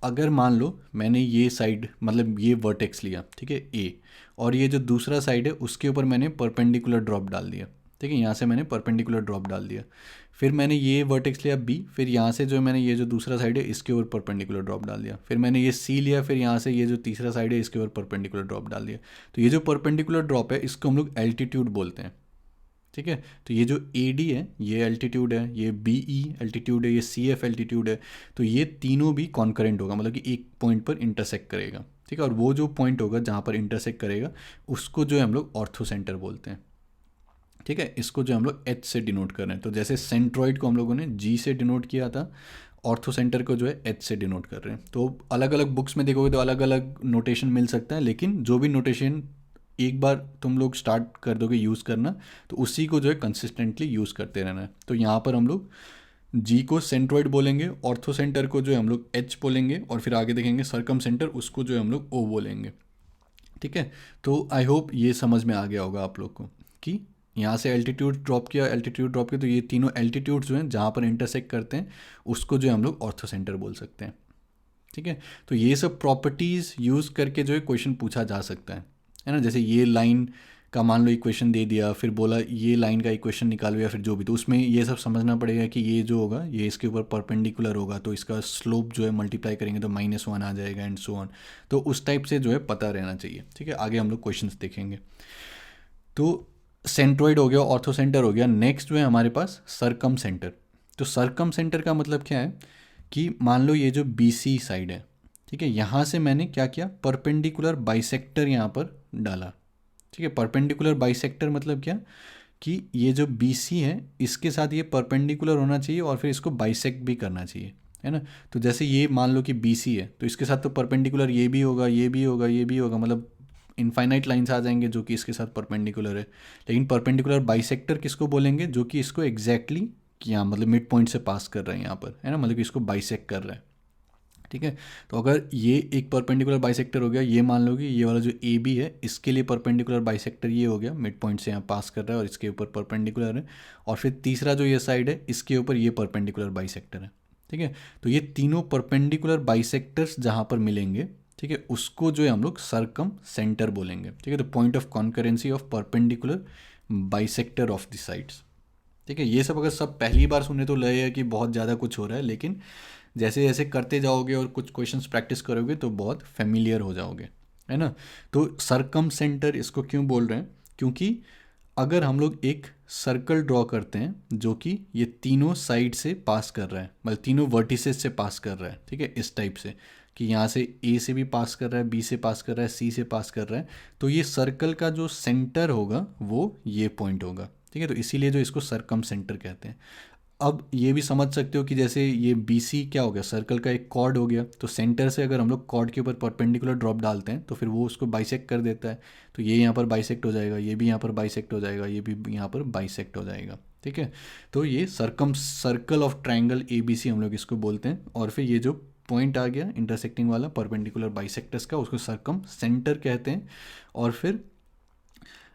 अगर मान लो मैंने ये साइड मतलब ये वर्टेक्स लिया, ठीक है, ए, और ये जो दूसरा साइड है उसके ऊपर मैंने परपेंडिकुलर ड्रॉप डाल दिया। ठीक है, यहाँ से मैंने परपेंडिकुलर ड्रॉप डाल दिया। फिर मैंने ये वर्टेक्स लिया बी, फिर यहाँ से जो मैंने ये जो दूसरा साइड है इसके ऊपर परपेंडिकुलर ड्रॉप डाल दिया। फिर मैंने ये सी लिया, फिर यहाँ से ये जो तीसरा साइड है इसके ऊपर परपेंडिकुलर ड्रॉप डाल दिया। तो ये जो परपेंडिकुलर ड्रॉप है इसको हम लोग एल्टीट्यूड बोलते हैं। ठीक है। तो ये जो ए डी है ये एल्टीट्यूड है, ये बी ई एल्टीट्यूड है, ये सी एफ एल्टीट्यूड है। तो ये तीनों भी कॉन्करेंट होगा, मतलब कि एक पॉइंट पर इंटरसेक्ट करेगा, ठीक है। और वो जो पॉइंट होगा जहाँ पर इंटरसेक्ट करेगा उसको जो है हम लोग ऑर्थो सेंटर बोलते हैं, ठीक है। इसको जो हम लोग एच से डिनोट कर रहे हैं, तो जैसे सेंट्रॉइड को हम लोगों ने जी से डिनोट किया था, ऑर्थो सेंटर को जो है एच से डिनोट कर रहे हैं। तो अलग अलग बुक्स में देखोगे तो अलग अलग नोटेशन मिल सकता है, लेकिन जो भी नोटेशन एक बार तुम लोग स्टार्ट कर दोगे यूज़ करना तो उसी को जो है कंसिस्टेंटली यूज़ करते रहना है। तो यहाँ पर हम लोग जी को सेंट्रॉइड बोलेंगे, ऑर्थो सेंटर को जो है हम लोग एच बोलेंगे, और फिर आगे देखेंगे सर्कम सेंटर, उसको जो है हम लोग ओ बोलेंगे, ठीक है। तो आई होप ये समझ में आ गया होगा आप लोग को कि यहाँ से एल्टीट्यूड ड्रॉप किया, एल्टीट्यूड ड्रॉप किया, तो ये तीनों एल्टीट्यूड जो हैं जहाँ पर इंटरसेक्ट करते हैं उसको जो है हम लोग ऑर्थो सेंटर बोल सकते हैं, ठीक है। तो ये सब प्रॉपर्टीज़ यूज़ करके जो है क्वेश्चन पूछा जा सकता है ना। जैसे ये लाइन का मान लो इक्वेशन दे दिया, फिर बोला ये लाइन का इक्वेशन निकालो या फिर जो भी, तो उसमें ये सब समझना पड़ेगा कि ये जो होगा ये इसके ऊपर परपेंडिकुलर होगा, तो इसका स्लोप जो है मल्टीप्लाई करेंगे तो -1 आ जाएगा एंड सो ऑन। तो उस टाइप से जो है पता रहना चाहिए, ठीक है। आगे हम लोग क्वेश्चंस देखेंगे। तो सेंट्रोइड हो गया, ऑर्थो सेंटर हो गया, नेक्स्ट जो है हमारे पास सरकम सेंटर। तो सरकम सेंटर का मतलब क्या है कि मान लो ये जो बी सी साइड है, ठीक है, यहाँ से मैंने क्या किया, परपेंडिकुलर बाइसेक्टर यहाँ पर डाला, ठीक है। परपेंडिकुलर बाइसेक्टर मतलब क्या कि ये जो बी सी है इसके साथ ये परपेंडिकुलर होना चाहिए और फिर इसको बाइसेक्ट भी करना चाहिए, है ना। तो जैसे ये मान लो कि बी सी है तो इसके साथ तो परपेंडिकुलर ये भी होगा, ये भी होगा, ये भी होगा, मतलब इनफाइनाइट लाइन्स आ जाएंगे जो कि इसके साथ परपेंडिकुलर है। लेकिन परपेंडिकुलर बाइसेक्टर किसको बोलेंगे, जो कि इसको एग्जैक्टली यहाँ मतलब मिड पॉइंट से पास कर रहा है यहाँ पर, है ना, मतलब कि इसको बाइसेक्ट कर रहा है, ठीक है। तो अगर ये एक परपेंडिकुलर बाइसेक्टर हो गया, ये मान लो कि ये वाला जो ए बी है इसके लिए परपेंडिकुलर बाइसेक्टर ये हो गया, मिड पॉइंट से यहाँ पास कर रहा है और इसके ऊपर परपेंडिकुलर है, और फिर तीसरा जो ये साइड है इसके ऊपर ये परपेंडिकुलर बाइसेक्टर है, ठीक है। तो ये तीनों परपेंडिकुलर बाइसेक्टर्स जहाँ पर मिलेंगे, ठीक है, उसको जो है हम लोग सरकम सेंटर बोलेंगे, ठीक है। तो point of concurrency of perpendicular bisector of the sides, ठीक है। ये सब अगर सब पहली बार सुने तो लगेगा कि बहुत ज़्यादा कुछ हो रहा है, लेकिन जैसे जैसे करते जाओगे और कुछ क्वेश्चंस प्रैक्टिस करोगे तो बहुत फेमिलियर हो जाओगे, है ना। तो सरकम सेंटर इसको क्यों बोल रहे हैं, क्योंकि अगर हम लोग एक सर्कल ड्रॉ करते हैं जो कि ये तीनों साइड से पास कर रहा है, मतलब तीनों वर्टिसेस से पास कर रहा है, ठीक है, इस टाइप से कि यहाँ से ए से भी पास कर रहा है, बी से पास कर रहा है, सी से पास कर रहा है, तो ये सर्कल का जो सेंटर होगा वो ये पॉइंट होगा, ठीक है। तो इसीलिए जो इसको सरकम सेंटर कहते हैं। अब ये भी समझ सकते हो कि जैसे ये बी सी क्या हो गया, सर्कल का एक कॉर्ड हो गया, तो सेंटर से अगर हम लोग कॉर्ड के ऊपर परपेंडिकुलर ड्रॉप डालते हैं तो फिर वो उसको बाइसेक्ट कर देता है, तो ये यहाँ पर बाइसेक्ट हो जाएगा, ये भी यहाँ पर बाइसेक्ट हो जाएगा, ये भी यहाँ पर बाइसेक्ट हो जाएगा, ठीक है। तो ये circle of triangle A B C हम लोग इसको बोलते हैं। और फिर ये जो पॉइंट आ गया इंटरसेक्टिंग वाला परपेंडिकुलर बाइसेक्टर्स का, उसको सरकम सेंटर कहते हैं। और फिर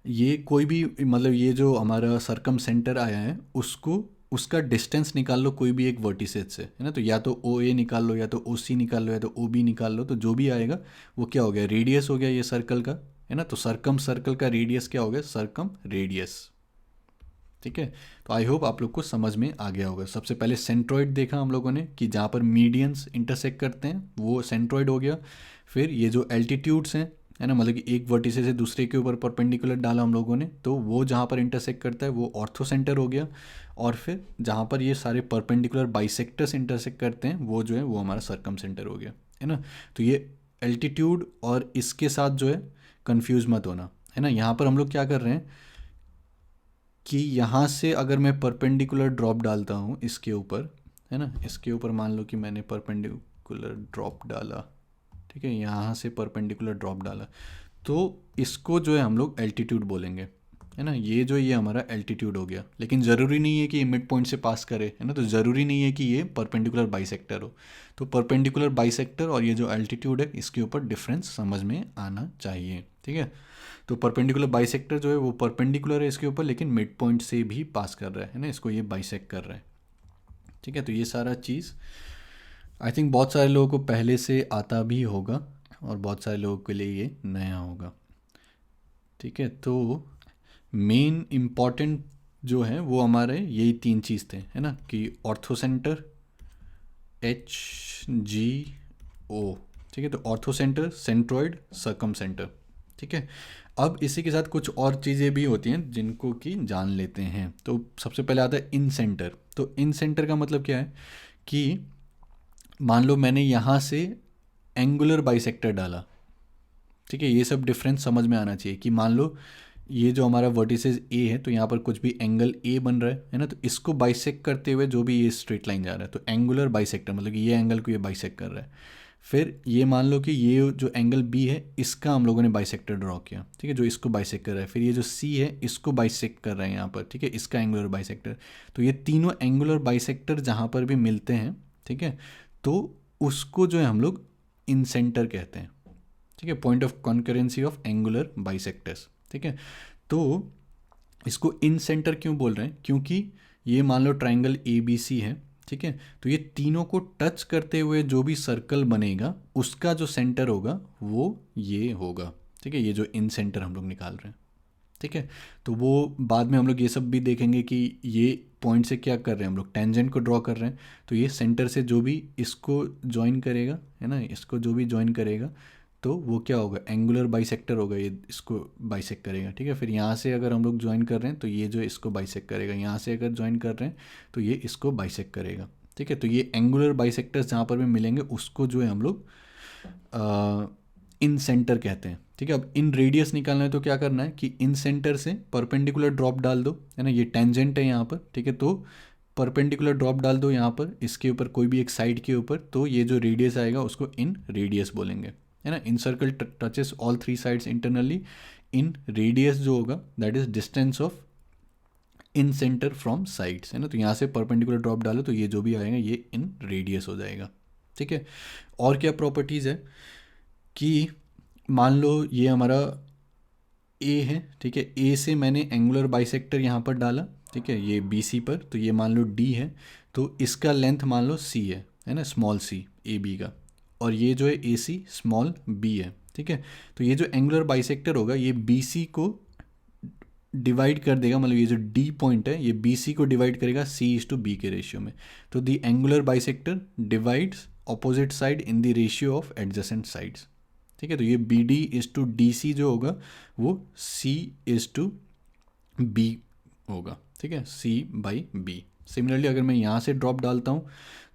ये कोई भी मतलब ये जो हमारा सरकम सेंटर आया है उसको उसका डिस्टेंस निकाल लो कोई भी एक वर्टिसेस से, है ना। तो या तो ओ ए निकाल लो, या तो ओ सी निकाल लो, या तो ओ बी निकाल लो, तो जो भी आएगा वो क्या हो गया, रेडियस हो गया ये सर्कल का, है ना। तो सरकम सर्कल का रेडियस क्या हो गया, सरकम रेडियस, ठीक है। तो आई होप आप लोग को समझ में आ गया होगा। सबसे पहले सेंट्रॉइड देखा हम लोगों ने कि जहाँ पर मीडियंस इंटरसेक्ट करते हैं वो सेंट्रॉइड हो गया। फिर ये जो एल्टीट्यूड्स हैं, है ना, मतलब कि एक वर्टिसेस से दूसरे के ऊपर परपेंडिकुलर डाला हम लोगों ने, तो वो जहाँ पर इंटरसेक्ट करता है वो ऑर्थो सेंटर हो गया। और फिर जहाँ पर ये सारे परपेंडिकुलर बाइसेक्टर्स इंटरसेक्ट करते हैं वो जो है वो हमारा सरकम सेंटर हो गया, है ना। तो ये एल्टीट्यूड और इसके साथ जो है कंफ्यूज मत होना, है ना। यहाँ पर हम लोग क्या कर रहे हैं कि यहाँ से अगर मैं परपेंडिकुलर ड्रॉप डालता हूँ इसके ऊपर, है ना, इसके ऊपर मान लो कि मैंने परपेंडिकुलर ड्रॉप डाला, ठीक है, यहाँ से परपेंडिकुलर ड्रॉप डाला, तो इसको जो है हम लोग एल्टीट्यूड बोलेंगे, है ना। ये जो ये हमारा एल्टीट्यूड हो गया, लेकिन ज़रूरी नहीं है कि ये मिड पॉइंट से पास करे, है ना। तो ज़रूरी नहीं है कि ये परपेंडिकुलर बाइसेक्टर हो। तो परपेंडिकुलर बाइसेक्टर और ये जो एल्टीट्यूड है इसके ऊपर डिफरेंस समझ में आना चाहिए, ठीक है। तो परपेंडिकुलर बाइसेक्टर जो है वो परपेंडिकुलर है इसके ऊपर, लेकिन मिड पॉइंट से भी पास कर रहा है ना, इसको ये बाइसेक्ट कर रहा है, ठीक है। तो ये सारा चीज़ आई थिंक बहुत सारे लोगों को पहले से आता भी होगा और बहुत सारे लोगों के लिए ये नया होगा, ठीक है। तो मेन इम्पॉर्टेंट जो है वो हमारे यही 3 चीज़ थे, है ना, कि ऑर्थो सेंटर, एच जी ओ, ठीक है। तो ऑर्थो सेंटर, सेंट्रॉइड, सरकम सेंटर, ठीक है। अब इसी के साथ कुछ और चीज़ें भी होती हैं जिनको कि जान लेते हैं। तो सबसे पहले आता है इन सेंटर। तो इन सेंटर का मतलब क्या है कि मान लो मैंने यहाँ से एंगुलर बाइसेक्टर डाला, ठीक है। ये सब डिफरेंस समझ में आना चाहिए कि मान लो ये जो हमारा वर्टिसेस ए है, तो यहाँ पर कुछ भी एंगल ए बन रहा है ना, तो इसको बाइसेक्ट करते हुए जो भी ये स्ट्रेट लाइन जा रहा है, तो एंगुलर बाइसेक्टर मतलब कि ये एंगल को ये बाइसेक्ट कर रहा है। फिर ये मान लो कि ये जो एंगल बी है इसका हम लोगों ने बाइसेक्टर ड्रॉ किया, ठीक है, जो इसको बाइसेक्ट कर रहा है। फिर ये जो सी है इसको बाइसेक्ट कर रहा है यहाँ पर, ठीक है, इसका एंगुलर बाइसेक्टर। तो ये तीनों एंगुलर बाइसेक्टर जहाँ पर भी मिलते हैं, ठीक है, तो उसको जो है हम लोग इन सेंटर कहते हैं, ठीक है, point of concurrency of angular bisectors, ठीक है। तो इसको इन सेंटर क्यों बोल रहे हैं, क्योंकि ये मान लो ट्राइंगल ए बी सी है, ठीक है, तो ये तीनों को टच करते हुए जो भी सर्कल बनेगा उसका जो सेंटर होगा वो ये होगा, ठीक है, ये जो इन सेंटर हम लोग निकाल रहे हैं, ठीक है। तो वो बाद में हम लोग ये सब भी देखेंगे कि ये पॉइंट से क्या कर रहे हैं, हम लोग टेंजेंट को ड्रॉ कर रहे हैं, तो ये सेंटर से जो भी इसको ज्वाइन करेगा, है ना, इसको जो भी ज्वाइन करेगा तो वो क्या होगा, एंगुलर बाइसेक्टर होगा, ये इसको बाइसेक्ट करेगा, ठीक है। फिर यहाँ से अगर हम लोग ज्वाइन कर रहे हैं तो ये जो इसको बाइसेक्ट करेगा, यहाँ से अगर ज्वाइन कर रहे हैं तो ये इसको बाइसेक्ट करेगा, ठीक है। तो ये एंगुलर बाइसेक्टर्स जहाँ पर भी मिलेंगे उसको जो है हम लोग इन सेंटर कहते हैं, ठीक है। अब इन रेडियस निकालना है तो क्या करना है कि इन सेंटर से परपेंडिकुलर ड्रॉप डाल दो, है ना, ये टेंजेंट है यहाँ पर, ठीक है, तो परपेंडिकुलर ड्रॉप डाल दो यहाँ पर इसके ऊपर कोई भी एक साइड के ऊपर, तो ये जो रेडियस आएगा उसको इन रेडियस बोलेंगे, है ना। Incircle touches all three sides internally, inradius जो होगा that is distance of incentre from sides, है ना। तो यहाँ से परपेंडिकुलर ड्रॉप डालो तो ये जो भी आएगा ये इन रेडियस हो जाएगा, ठीक है। और क्या प्रॉपर्टीज़ है कि मान लो ये हमारा ए है, ठीक है, ए से मैंने एंगुलर बाइसेक्टर यहाँ पर डाला, ठीक है, ये बी सी पर, तो ये मान लो डी है, तो इसका लेंथ मान लो सी है ना, स्मॉल सी ए बी का, और ये जो है ए सी स्मॉल बी है, ठीक है। तो ये जो एंगुलर बाइसेक्टर होगा ये बी सी को डिवाइड कर देगा, मतलब ये जो डी पॉइंट है ये बी सी को डिवाइड करेगा सी इज टू बी के रेशियो में। तो the angular bisector divides opposite side in the ratio of adjacent sides, ठीक है। तो ये B D is to D C जो होगा वो सी इज टू बी होगा, ठीक है, सी बाई बी। सिमिलरली अगर मैं यहाँ से ड्रॉप डालता हूँ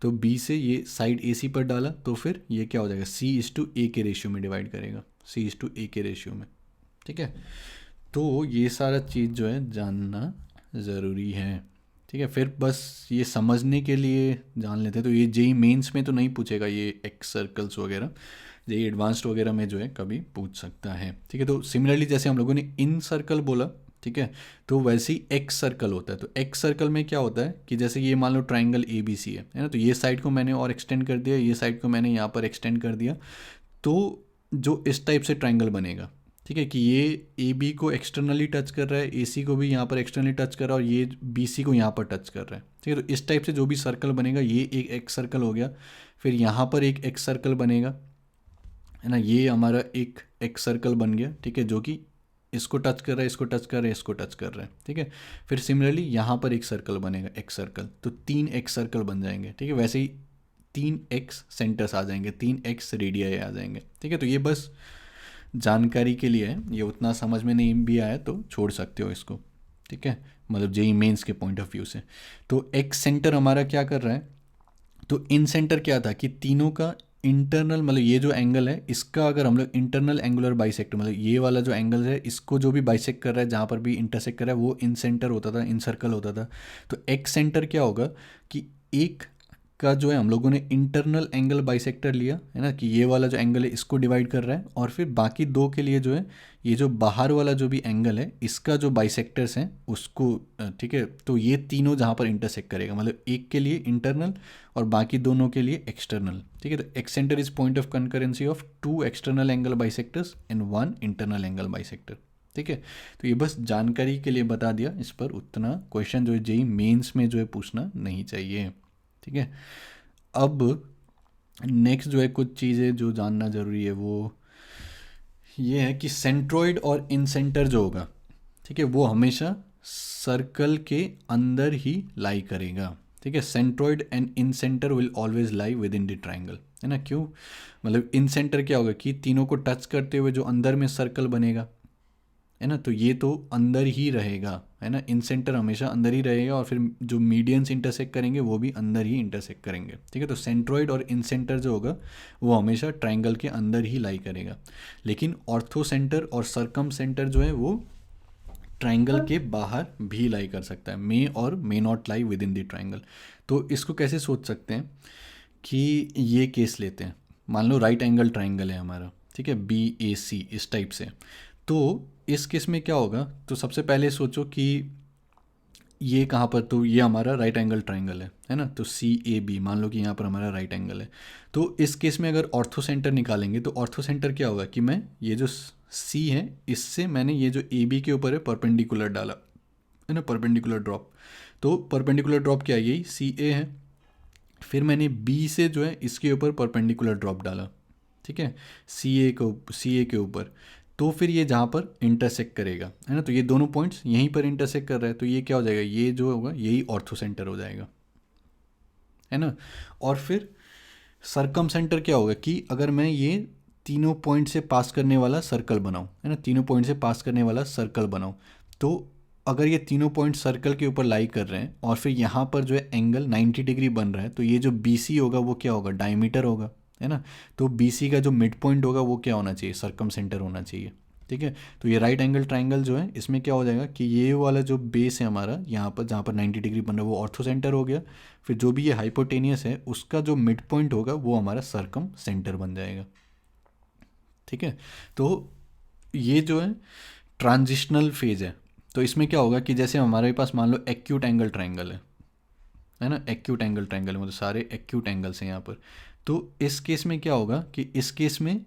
तो बी से ये साइड ए सी पर डाला तो फिर ये क्या हो जाएगा, सी इज टू ए के रेशियो में डिवाइड करेगा, सी इज टू ए के रेशियो में, ठीक है। तो ये सारा चीज़ जो है जानना ज़रूरी है, ठीक है। फिर बस ये समझने के लिए जान लेते हैं, तो ये जेई मेंस में तो नहीं पूछेगा ये एक्स सर्कल्स वगैरह, जेई एडवांस्ड वगैरह में जो है कभी पूछ सकता है, ठीक है। तो सिमिलरली जैसे हम लोगों ने इन सर्कल बोला, ठीक है, तो वैसे ही एक्स सर्कल होता है। तो एक्स सर्कल में क्या होता है कि जैसे ये मान लो ट्राइंगल ए बी सी है ना, तो ये साइड को मैंने और एक्सटेंड कर दिया, ये साइड को मैंने यहाँ पर एक्सटेंड कर दिया, तो जो इस टाइप से ट्राइंगल बनेगा, ठीक है, कि ये ए बी को एक्सटर्नली टच कर रहा है, ए सी को भी यहाँ पर एक्सटर्नली टच कर रहा है, और ये बी सी को यहाँ पर टच कर रहा है, ठीक है। तो इस टाइप से जो भी सर्कल बनेगा ये एक एक्स सर्कल हो गया। फिर यहाँ पर एक एक्स सर्कल बनेगा, है ना, ये हमारा एक एक्स सर्कल बन गया, ठीक है, जो कि इसको टच कर रहा है, इसको टच कर रहा है, इसको टच कर रहा है, ठीक है। फिर सिमिलरली यहाँ पर एक सर्कल बनेगा एक्स सर्कल, तो तीन एक्स सर्कल बन जाएंगे, ठीक है। वैसे ही तीन एक्स सेंटर्स आ जाएंगे, तीन एक्स रेडियाई आ जाएंगे, ठीक है। तो ये बस जानकारी के लिए है, ये उतना समझ में नहीं भी आया तो छोड़ सकते हो इसको, ठीक है, मतलब जेई मेंस के पॉइंट ऑफ व्यू से। तो एक्स सेंटर हमारा क्या कर रहा है, तो इन सेंटर क्या था कि तीनों का इंटरनल, मतलब ये जो एंगल है इसका अगर हम लोग इंटरनल एंगुलर बाइसेक्टर, मतलब ये वाला जो एंगल है इसको जो भी बाइसेक्ट कर रहा है, जहाँ पर भी इंटरसेक्ट कर रहा है वो इन सेंटर होता था, इन सर्कल होता था। तो एक्स सेंटर क्या होगा कि एक का जो है हम लोगों ने इंटरनल एंगल बाइसेक्टर लिया, है ना, कि ये वाला जो एंगल है इसको डिवाइड कर रहा है, और फिर बाकी दो के लिए जो है ये जो बाहर वाला जो भी एंगल है इसका जो बाइसेक्टर्स हैं उसको, ठीक है, तो ये तीनों जहाँ पर इंटरसेक्ट करेगा, मतलब एक के लिए इंटरनल और बाकी दोनों के लिए एक्सटर्नल, ठीक है। तो excentre is point of concurrency of two external angle bisectors and one internal angle bisector, ठीक है। तो ये बस जानकारी के लिए बता दिया, इस पर उतना क्वेश्चन जो है जेई मेंस में जो है पूछना नहीं चाहिए, ठीक है। अब नेक्स्ट जो है कुछ चीज़ें जो जानना ज़रूरी है वो ये है कि सेंट्रोइड और इनसेंटर जो होगा, ठीक है, वो हमेशा सर्कल के अंदर ही लाई करेगा, ठीक है। Centroid and in centre will always lie with in the triangle, है ना। क्यों, मतलब इन सेंटर क्या होगा कि तीनों को टच करते हुए जो अंदर में सर्कल बनेगा, है ना, तो ये तो अंदर ही रहेगा, है ना। इन सेंटर हमेशा अंदर ही रहेगा और फिर जो मीडियंस इंटरसेक्ट करेंगे वो भी अंदर ही इंटरसेक्ट करेंगे, ठीक है। तो सेंट्रॉइड और इन सेंटर जो होगा वो हमेशा ट्राइंगल के अंदर ही लाई करेगा। लेकिन ऑर्थो सेंटर और सरकम सेंटर जो है वो ट्राइंगल के बाहर भी लाई कर सकता है, मे और may not lie with in the triangle. तो इसको कैसे सोच सकते हैं कि ये केस लेते हैं, मान लो राइट एंगल ट्राइंगल है हमारा, ठीक है, बी ए सी इस टाइप से। तो इस केस में क्या होगा, तो सबसे पहले सोचो कि ये कहाँ पर, तो ये हमारा राइट एंगल ट्राइंगल है ना। तो सी ए बी, मान लो कि यहाँ पर हमारा राइट एंगल है। तो इस केस में अगर ऑर्थो सेंटर निकालेंगे तो ऑर्थो सेंटर क्या होगा कि मैं ये जो सी है इससे मैंने ये जो ए बी के ऊपर है परपेंडिकुलर डाला, है ना, परपेंडिकुलर ड्रॉप। तो परपेंडिकुलर ड्रॉप क्या है, यही सी ए है। फिर मैंने बी से जो है इसके ऊपर परपेंडिकुलर ड्रॉप डाला, ठीक है, सी ए के ऊपर। तो फिर ये जहाँ पर इंटरसेक्ट करेगा, है ना, तो ये दोनों पॉइंट्स यहीं पर इंटरसेक्ट कर रहा है, तो ये क्या हो जाएगा, ये जो होगा यही ऑर्थो सेंटर हो जाएगा, है ना। और फिर सरकम सेंटर क्या होगा कि अगर मैं ये तीनों पॉइंट से पास करने वाला सर्कल बनाऊं, है ना, तीनों पॉइंट से पास करने वाला सर्कल बनाऊं, तो अगर ये तीनों पॉइंट सर्कल के ऊपर लाई कर रहे हैं और फिर यहाँ पर जो है एंगल 90 डिग्री बन रहा है, तो ये जो बी सी होगा वो क्या होगा, डायमीटर होगा, है ना। तो बी सी का जो मिड पॉइंट होगा वो क्या होना चाहिए, सरकम सेंटर होना चाहिए, ठीक है। तो ये राइट एंगल ट्राइंगल जो है इसमें क्या हो जाएगा कि ये वाला जो बेस है हमारा यहाँ पर जहाँ पर 90 डिग्री बन रहा है वो ऑर्थो सेंटर हो गया। फिर जो भी ये हाइपोटेनियस है उसका जो मिड पॉइंट होगा वो हमारा सरकम सेंटर बन जाएगा, ठीक है। तो ये जो है ट्रांजिशनल फेज है। तो इसमें क्या होगा कि जैसे हमारे पास मान लो एक्यूट एंगल ट्राइंगल है ना, एक्यूट एंगल ट्राइंगल मतलब सारे एक्यूट एंगल्स हैं यहाँ पर। तो इस केस में क्या होगा कि इस केस में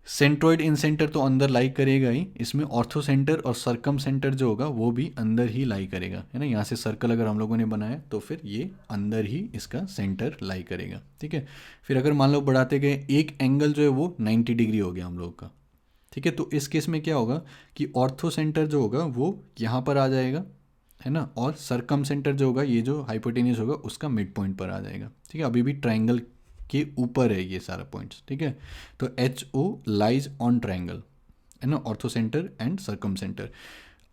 सेंट्रोइड इन सेंटर तो अंदर लाई करेगा ही, इसमें ऑर्थो सेंटर और सरकम सेंटर जो होगा वो भी अंदर ही लाई करेगा, है ना। यहाँ से सर्कल अगर हम लोगों ने बनाया तो फिर ये अंदर ही इसका सेंटर लाई करेगा, ठीक है। फिर अगर मान लो बढ़ाते गए एक एंगल जो है वो 90 डिग्री हो गया हम लोग का, ठीक है। तो इस केस में क्या होगा कि ऑर्थो सेंटर जो होगा वो यहाँ पर आ जाएगा, है ना, और सरकम सेंटर जो होगा ये जो हाइपोटेनियस होगा उसका मिड पॉइंट पर आ जाएगा, ठीक है। अभी भी ट्राइंगल के ऊपर है ये सारा पॉइंट्स, ठीक है। तो H O lies on triangle, है ना, orthocentre and circumcentre.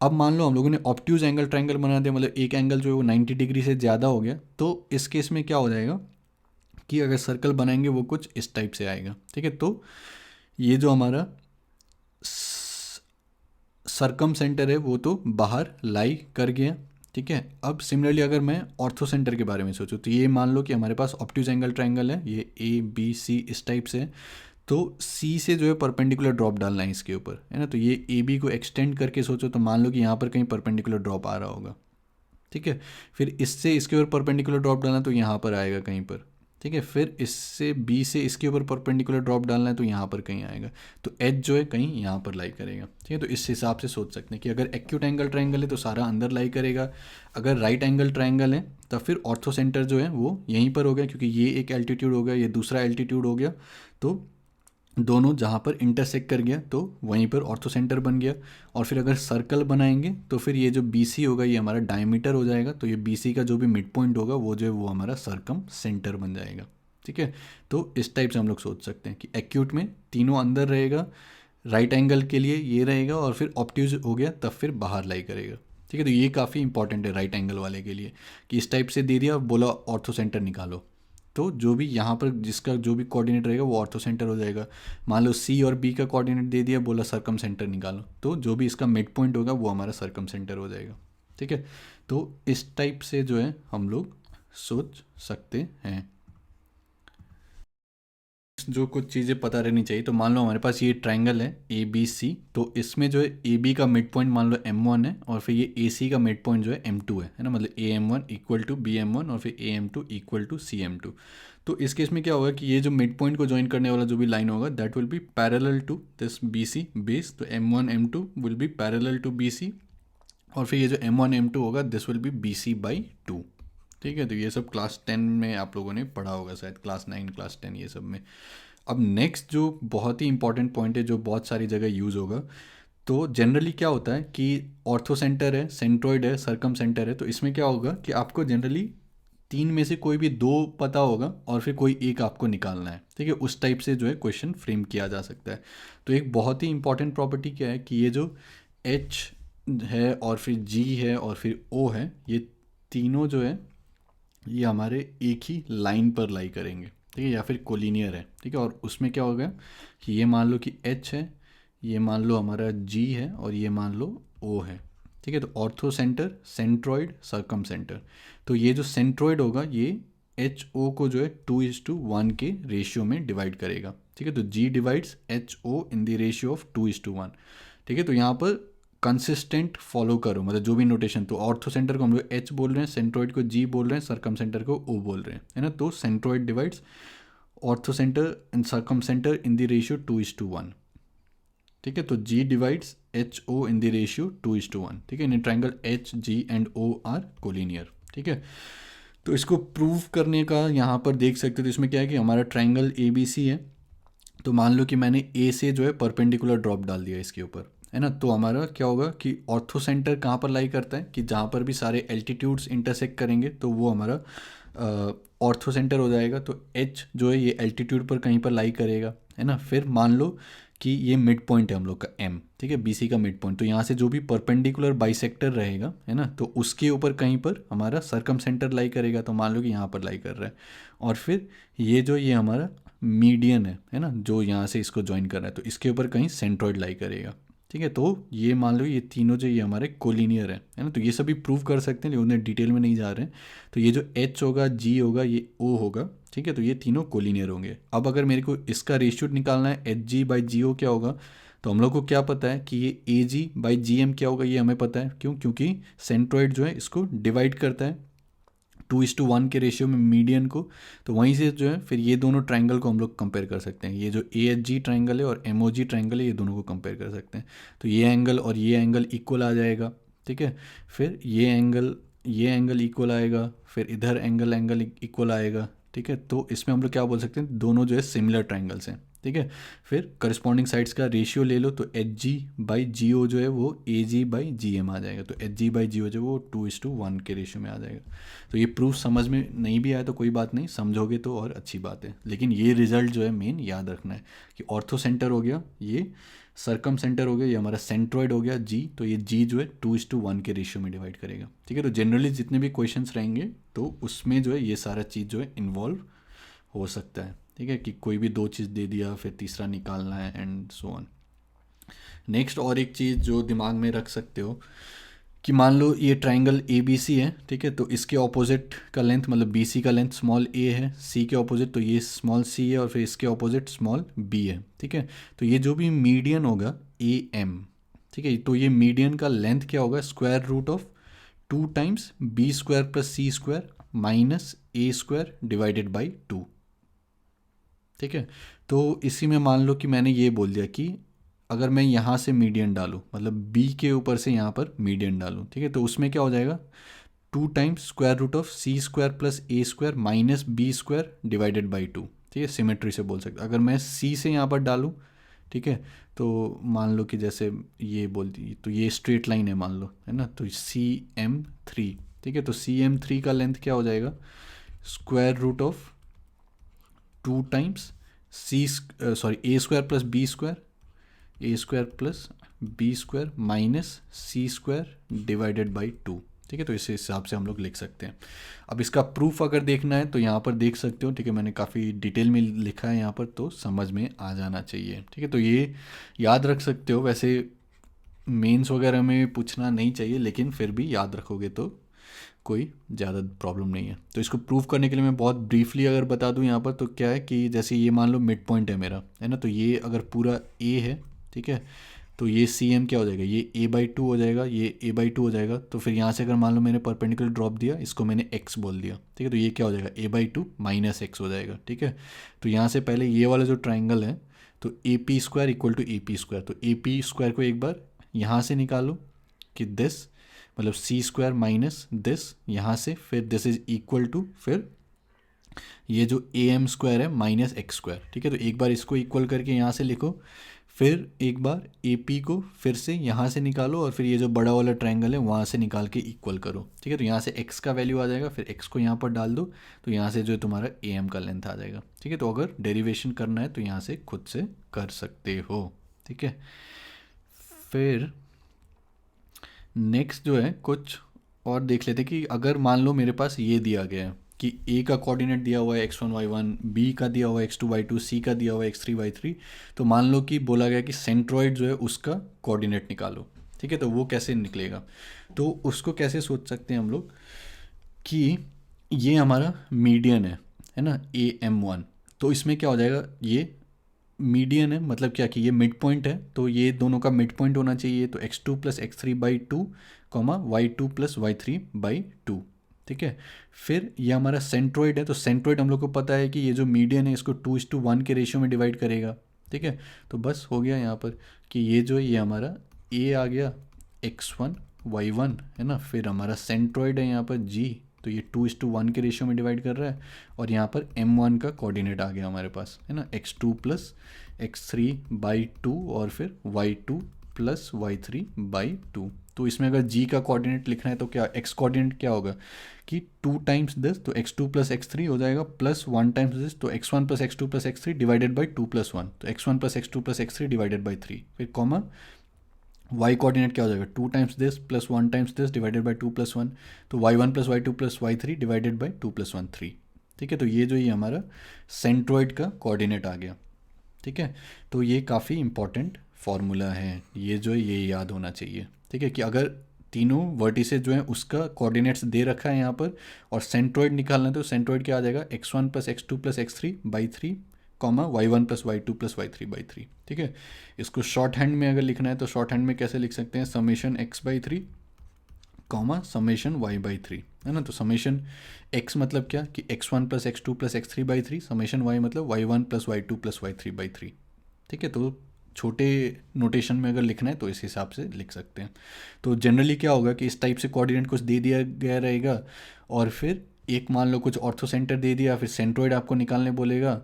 अब मान लो हम लोगों ने ऑब्ट्यूज एंगल ट्राइंगल बना दिया, मतलब एक एंगल जो है वो 90 डिग्री से ज़्यादा हो गया, तो इस केस में क्या हो जाएगा कि अगर सर्कल बनाएंगे वो कुछ इस टाइप से आएगा, ठीक है। तो ये जो हमारा सरकम सेंटर है वो तो बाहर लाई कर गया, ठीक है। अब सिमिलरली अगर मैं ऑर्थो सेंटर के बारे में सोचूं तो ये मान लो कि हमारे पास ऑब्ट्यूज एंगल ट्राइंगल है, ये ए बी सी इस टाइप से है। तो सी से जो है परपेंडिकुलर ड्रॉप डालना है इसके ऊपर, है ना। तो ये ए बी को एक्सटेंड करके सोचो तो मान लो कि यहाँ पर कहीं परपेंडिकुलर ड्रॉप आ रहा होगा, ठीक है। फिर इससे इसके ऊपर परपेंडिकुलर ड्रॉप डालना तो यहाँ पर आएगा कहीं पर, ठीक है। फिर इससे बी से इसके ऊपर परपेंडिकुलर ड्रॉप डालना है तो यहाँ पर कहीं आएगा, तो एच जो है कहीं यहाँ पर लाई करेगा, ठीक है। तो इस हिसाब से सोच सकते हैं कि अगर एक्यूट एंगल ट्राइंगल है तो सारा अंदर लाई करेगा, अगर राइट एंगल ट्राइंगल है तो फिर ऑर्थो सेंटर जो है वो यहीं पर हो गया, क्योंकि ये एक एल्टीट्यूड हो गया, ये दूसरा एल्टीट्यूड हो गया, तो दोनों जहाँ पर इंटरसेक्ट कर गया तो वहीं पर ऑर्थो सेंटर बन गया। और फिर अगर सर्कल बनाएंगे तो फिर ये जो बी सी होगा ये हमारा डायमीटर हो जाएगा, तो ये बी सी का जो भी मिड पॉइंट होगा वो जो है वो हमारा सरकम सेंटर बन जाएगा, ठीक है। तो इस टाइप से हम लोग सोच सकते हैं कि एक्यूट में तीनों अंदर रहेगा, राइट एंगल के लिए ये रहेगा, और फिर ऑब्ट्यूज हो गया तब फिर बाहर लाई करेगा, ठीक है। तो ये काफ़ी इंपॉर्टेंट है राइट एंगल वाले के लिए कि इस टाइप से दे दिया और बोला ऑर्थो सेंटर निकालो, तो जो भी यहाँ पर जिसका जो भी कोऑर्डिनेट रहेगा वो ऑर्थो सेंटर हो जाएगा। मान लो सी और बी का कोऑर्डिनेट दे दिया, बोला सरकम सेंटर निकालो, तो जो भी इसका मिड पॉइंट होगा वो हमारा सरकम सेंटर हो जाएगा, ठीक है। तो इस टाइप से जो है हम लोग सोच सकते हैं। जो कुछ चीज़ें पता रहनी चाहिए, तो मान लो हमारे पास ये ट्राइंगल है ए बी सी, तो इसमें जो है ए बी का मिड पॉइंट मान लो M1 है, और फिर ये ए सी का मिड पॉइंट जो है M2 है ना, मतलब AM1 इक्वल टू BM1 और फिर AM2 इक्वल टू CM2। तो इस केस में क्या होगा कि ये जो मिड पॉइंट को ज्वाइन करने वाला जो भी लाइन होगा that will be parallel to this BC base, तो M1 M2 will be parallel to BC, और फिर ये जो M1 M2 होगा दिस विल बी BC/2, ठीक है। तो ये सब क्लास 10 में आप लोगों ने पढ़ा होगा शायद, क्लास 9 क्लास 10 ये सब में। अब नेक्स्ट जो बहुत ही इंपॉर्टेंट पॉइंट है जो बहुत सारी जगह यूज़ होगा, तो जनरली क्या होता है कि ऑर्थो सेंटर है, सेंट्रोइड है, सरकम सेंटर है, तो इसमें क्या होगा कि आपको जनरली तीन में से कोई भी दो पता होगा और फिर कोई एक आपको निकालना है, ठीक है। उस टाइप से जो है क्वेश्चन फ्रेम किया जा सकता है। तो एक बहुत ही इंपॉर्टेंट प्रॉपर्टी क्या है कि ये जो एच है और फिर जी है और फिर ओ है, ये तीनों जो है ये हमारे एक ही लाइन पर लाई करेंगे, ठीक है, या फिर कोलिनियर है, ठीक है। और उसमें क्या होगा कि ये मान लो कि एच है, ये मान लो हमारा जी है और ये मान लो ओ है, ठीक है। तो ortho centre, centroid, circum centre. तो ये जो सेंट्रॉइड होगा ये एच ओ को जो है 2:1 के रेशियो में डिवाइड करेगा, ठीक है। तो G divides H O in the ratio of 2:1, ठीक है। तो यहाँ पर कंसिस्टेंट फॉलो करो, मतलब जो भी नोटेशन, तो ऑर्थो सेंटर को हम लोग एच बोल रहे हैं, सेंट्रॉइड को जी बोल रहे हैं, सर्कम सेंटर को ओ बोल रहे हैं, है ना। तो centroid divides orthocentre and circumcentre in the ratio 2:1, ठीक है। तो G divides H O in the ratio 2:1, ठीक है। In triangle H G and O are collinear, ठीक है। तो इसको प्रूव करने का यहाँ पर देख सकते हो, तो इसमें क्या है कि हमारा ट्राइंगल ए बी सी है। तो मान लो कि मैंने ए से जो है परपेंडिकुलर ड्रॉप डाल दिया इसके ऊपर, है ना। तो हमारा क्या होगा कि ऑर्थो सेंटर कहाँ पर लाई करता है कि जहाँ पर भी सारे एल्टीट्यूड्स इंटरसेक्ट करेंगे तो वो हमारा ऑर्थो सेंटर हो जाएगा। तो एच जो है ये एल्टीट्यूड पर कहीं पर लाई करेगा, है ना। फिर मान लो कि ये मिड पॉइंट है हम लोग का एम, ठीक है, बीसी का मिड पॉइंट। तो यहाँ से जो भी परपेंडिकुलर बाइसेक्टर रहेगा, है ना, तो उसके ऊपर कहीं पर हमारा सर्कम सेंटर लाई करेगा। तो मान लो कि यहाँ पर लाई कर रहा है। और फिर ये जो ये हमारा मीडियन है ना, जो यहाँ से इसको ज्वाइन कर रहा है, तो इसके ऊपर कहीं सेंट्रॉइड लाई करेगा, ठीक है। तो ये मान लो ये तीनों जो ये हमारे कोलिनियर है ना। तो ये सभी प्रूव कर सकते हैं, लेकिन उन्हें डिटेल में नहीं जा रहे हैं। तो ये जो एच होगा, जी होगा, ये ओ होगा, ठीक है। तो ये तीनों कोलिनियर होंगे। अब अगर मेरे को इसका रेशियो निकालना है, एच जी बाई जी ओ क्या होगा, तो हम लोग को क्या पता है कि ये ए जी बाई जी एम क्या होगा, ये हमें पता है। क्यों? क्योंकि सेंट्रॉइड जो है इसको डिवाइड करता है 2:1 के रेशियो में मीडियन को। तो वहीं से जो है फिर ये दोनों ट्राइंगल को हम लोग कंपेयर कर सकते हैं। ये जो ए एच जी ट्राइंगल है और एम ओ जी ट्राइंगल है, ये दोनों को कंपेयर कर सकते हैं। तो ये एंगल इक्वल आ जाएगा, ठीक है। फिर ये एंगल इक्वल आएगा, फिर इधर एंगल इक्वल आएगा, ठीक है। तो इसमें हम लोग क्या बोल सकते हैं, दोनों जो है सिमिलर ट्राइंगल्स हैं, ठीक है। फिर करस्पॉन्डिंग साइड्स का रेशियो ले लो, तो एच जी बाई जी ओ जो है वो ए जी बाई जी एम आ जाएगा। तो एच जी बाई जी ओ जो है वो 2:1 के रेशियो में आ जाएगा। तो ये प्रूफ समझ में नहीं भी आया तो कोई बात नहीं, समझोगे तो और अच्छी बात है। लेकिन ये रिजल्ट जो है मेन याद रखना है कि ऑर्थो सेंटर हो गया, ये सर्कम सेंटर हो गया, ये हमारा सेंट्रॉइड हो गया जी। तो ये जी जो है 2:1 के रेशियो में डिवाइड करेगा, ठीक है। तो जनरली जितने भी क्वेश्चंस रहेंगे तो उसमें जो है ये सारा चीज़ जो है इन्वॉल्व हो सकता है, ठीक है। कि कोई भी दो चीज़ दे दिया फिर तीसरा निकालना है एंड सो ऑन। नेक्स्ट और एक चीज़ जो दिमाग में रख सकते हो कि मान लो ये ट्राइंगल ए बी सी है, ठीक है। तो इसके ऑपोजिट का लेंथ, मतलब बी सी का लेंथ स्मॉल ए है, सी के ऑपोजिट तो ये स्मॉल सी है, और फिर इसके ऑपोजिट स्मॉल बी है, ठीक है। तो ये जो भी मीडियन होगा ए एम, ठीक है, तो ये मीडियन का लेंथ क्या होगा, square root of 2 times B square plus C square minus A square divided by 2, ठीक है। तो इसी में मान लो कि मैंने ये बोल दिया कि अगर मैं यहाँ से मीडियन डालूँ, मतलब बी के ऊपर से यहाँ पर मीडियन डालूँ, ठीक है, तो उसमें क्या हो जाएगा, 2 times square root of C square plus A square minus B square divided by 2, ठीक है। सिमेट्री से बोल सकते, अगर मैं सी से यहाँ पर डालूँ, ठीक है, तो मान लो कि जैसे ये बोल दी, तो ये स्ट्रेट लाइन है मान लो, है ना। तो CM3, ठीक है। तो CM3 का लेंथ क्या हो जाएगा, square root of 2 times A square plus B square, A square plus B square minus C square divided by 2, ठीक है। तो इस हिसाब से हम लोग लिख सकते हैं। अब इसका प्रूफ अगर देखना है तो यहाँ पर देख सकते हो, ठीक है, मैंने काफ़ी डिटेल में लिखा है यहाँ पर, तो समझ में आ जाना चाहिए, ठीक है। तो ये याद रख सकते हो, वैसे मेंस वगैरह में पूछना नहीं चाहिए, लेकिन फिर भी याद रखोगे तो कोई ज़्यादा प्रॉब्लम नहीं है। तो इसको प्रूव करने के लिए मैं बहुत ब्रीफली अगर बता दूं यहाँ पर, तो क्या है कि जैसे ये मान लो मिड पॉइंट है मेरा, है ना। तो ये अगर पूरा ए है, ठीक है, तो ये सी एम क्या हो जाएगा, ये a/2 हो जाएगा, ये a/2 हो जाएगा। तो फिर यहाँ से अगर मान लो मैंने परपेंडिकुलर ड्रॉप दिया, इसको मैंने x बोल दिया, ठीक है, तो ये क्या हो जाएगा, a/2 माइनस एक्स हो जाएगा, ठीक है। तो यहाँ से पहले ये वाला जो ट्राइंगल है, तो A P square equal to A P square, तो ए पी स्क्वायर को एक बार यहाँ से निकालो कि दिस, मतलब सी स्क्वायर माइनस दिस यहाँ से, फिर दिस इज इक्वल टू, फिर ये जो ए एम स्क्वायर है माइनस एक्स स्क्वायर, ठीक है। तो एक बार इसको इक्वल करके यहाँ से लिखो, फिर एक बार ए पी को फिर से यहाँ से निकालो और फिर ये जो बड़ा वाला ट्रायंगल है वहाँ से निकाल के इक्वल करो। ठीक है, तो यहाँ से एक्स का वैल्यू आ जाएगा, फिर एक्स को यहाँ पर डाल दो, तो यहाँ से जो है तुम्हारा ए एम का लेंथ आ जाएगा। ठीक है, तो अगर डेरिवेशन करना है तो यहाँ से खुद से कर सकते हो। ठीक है, फिर नेक्स्ट जो है कुछ और देख लेते हैं कि अगर मान लो मेरे पास ये दिया गया है कि ए का कोऑर्डिनेट दिया हुआ है x1 y1, बी का दिया हुआ है x2 y2, सी का दिया हुआ है x3 y3, तो मान लो कि बोला गया कि सेंट्रॉइड जो है उसका कोऑर्डिनेट निकालो। ठीक है, तो वो कैसे निकलेगा, तो उसको कैसे सोच सकते हैं हम लोग कि ये हमारा मीडियन है ना, AM1। तो इसमें क्या हो जाएगा, ये मीडियन है मतलब क्या कि ये मिड पॉइंट है, तो ये दोनों का मिड पॉइंट होना चाहिए। तो x2 plus x3/2 comma y2 plus y3/2। ठीक है, फिर ये हमारा सेंट्रोइड है, तो सेंट्रोइड हम लोग को पता है कि ये जो मीडियन है इसको 2:1 के रेशियो में डिवाइड करेगा। ठीक है, तो बस हो गया यहाँ पर कि ये जो है ये हमारा a आ गया, x1 y1 है ना, फिर हमारा सेंट्रोइड है यहाँ पर g, तो ये 2:1 के रेशियो में डिवाइड कर रहा है, और यहाँ पर m1 का कोऑर्डिनेट आ गया हमारे पास है ना, x2 प्लस x3/2 और फिर y2 प्लस y3/2। तो इसमें अगर g का कोऑर्डिनेट लिखना है तो क्या x कोऑर्डिनेट क्या होगा कि 2 टाइम्स दिस, तो x2 प्लस x3 हो जाएगा, प्लस 1 टाइम्स दिस, तो x1 plus x2 plus x3 divided by 2 plus 1, तो x1 plus x2 plus x3 divided by 3, फिर कॉमा y कोऑर्डिनेट क्या हो जाएगा 2 times this plus 1 times this divided by 2 plus 1, तो y1 plus y2 plus y3 divided by 2 plus 1 3। ठीक है, तो ये जो ये हमारा सेंट्रोइड का कोऑर्डिनेट आ गया। ठीक है, तो ये काफ़ी इंपॉर्टेंट फार्मूला है, ये जो है ये याद होना चाहिए। ठीक है, कि अगर तीनों वर्टिसेस जो है उसका कोऑर्डिनेट्स दे रखा है यहाँ पर और सेंट्रोइड निकालना है, तो सेंट्रोइड क्या आ जाएगा x1 plus x2 plus x3/3 comma y1 plus y2 plus y3/3। ठीक है, इसको शॉर्ट हैंड में अगर लिखना है तो शॉर्ट हैंड में कैसे लिख सकते हैं, summation x/3 comma summation y/3 है ना। तो समेशन x मतलब क्या कि x1 plus x2 plus x3/3, summation y मतलब y1 plus y2 plus y3/3। ठीक है, तो छोटे नोटेशन में अगर लिखना है तो इस हिसाब से लिख सकते हैं। तो जनरली क्या होगा कि इस टाइप से कोऑर्डिनेट कुछ दे दिया गया रहेगा और फिर एक मान लो कुछ ऑर्थो सेंटर दे दिया, फिर सेंट्रोइड आपको निकालने बोलेगा,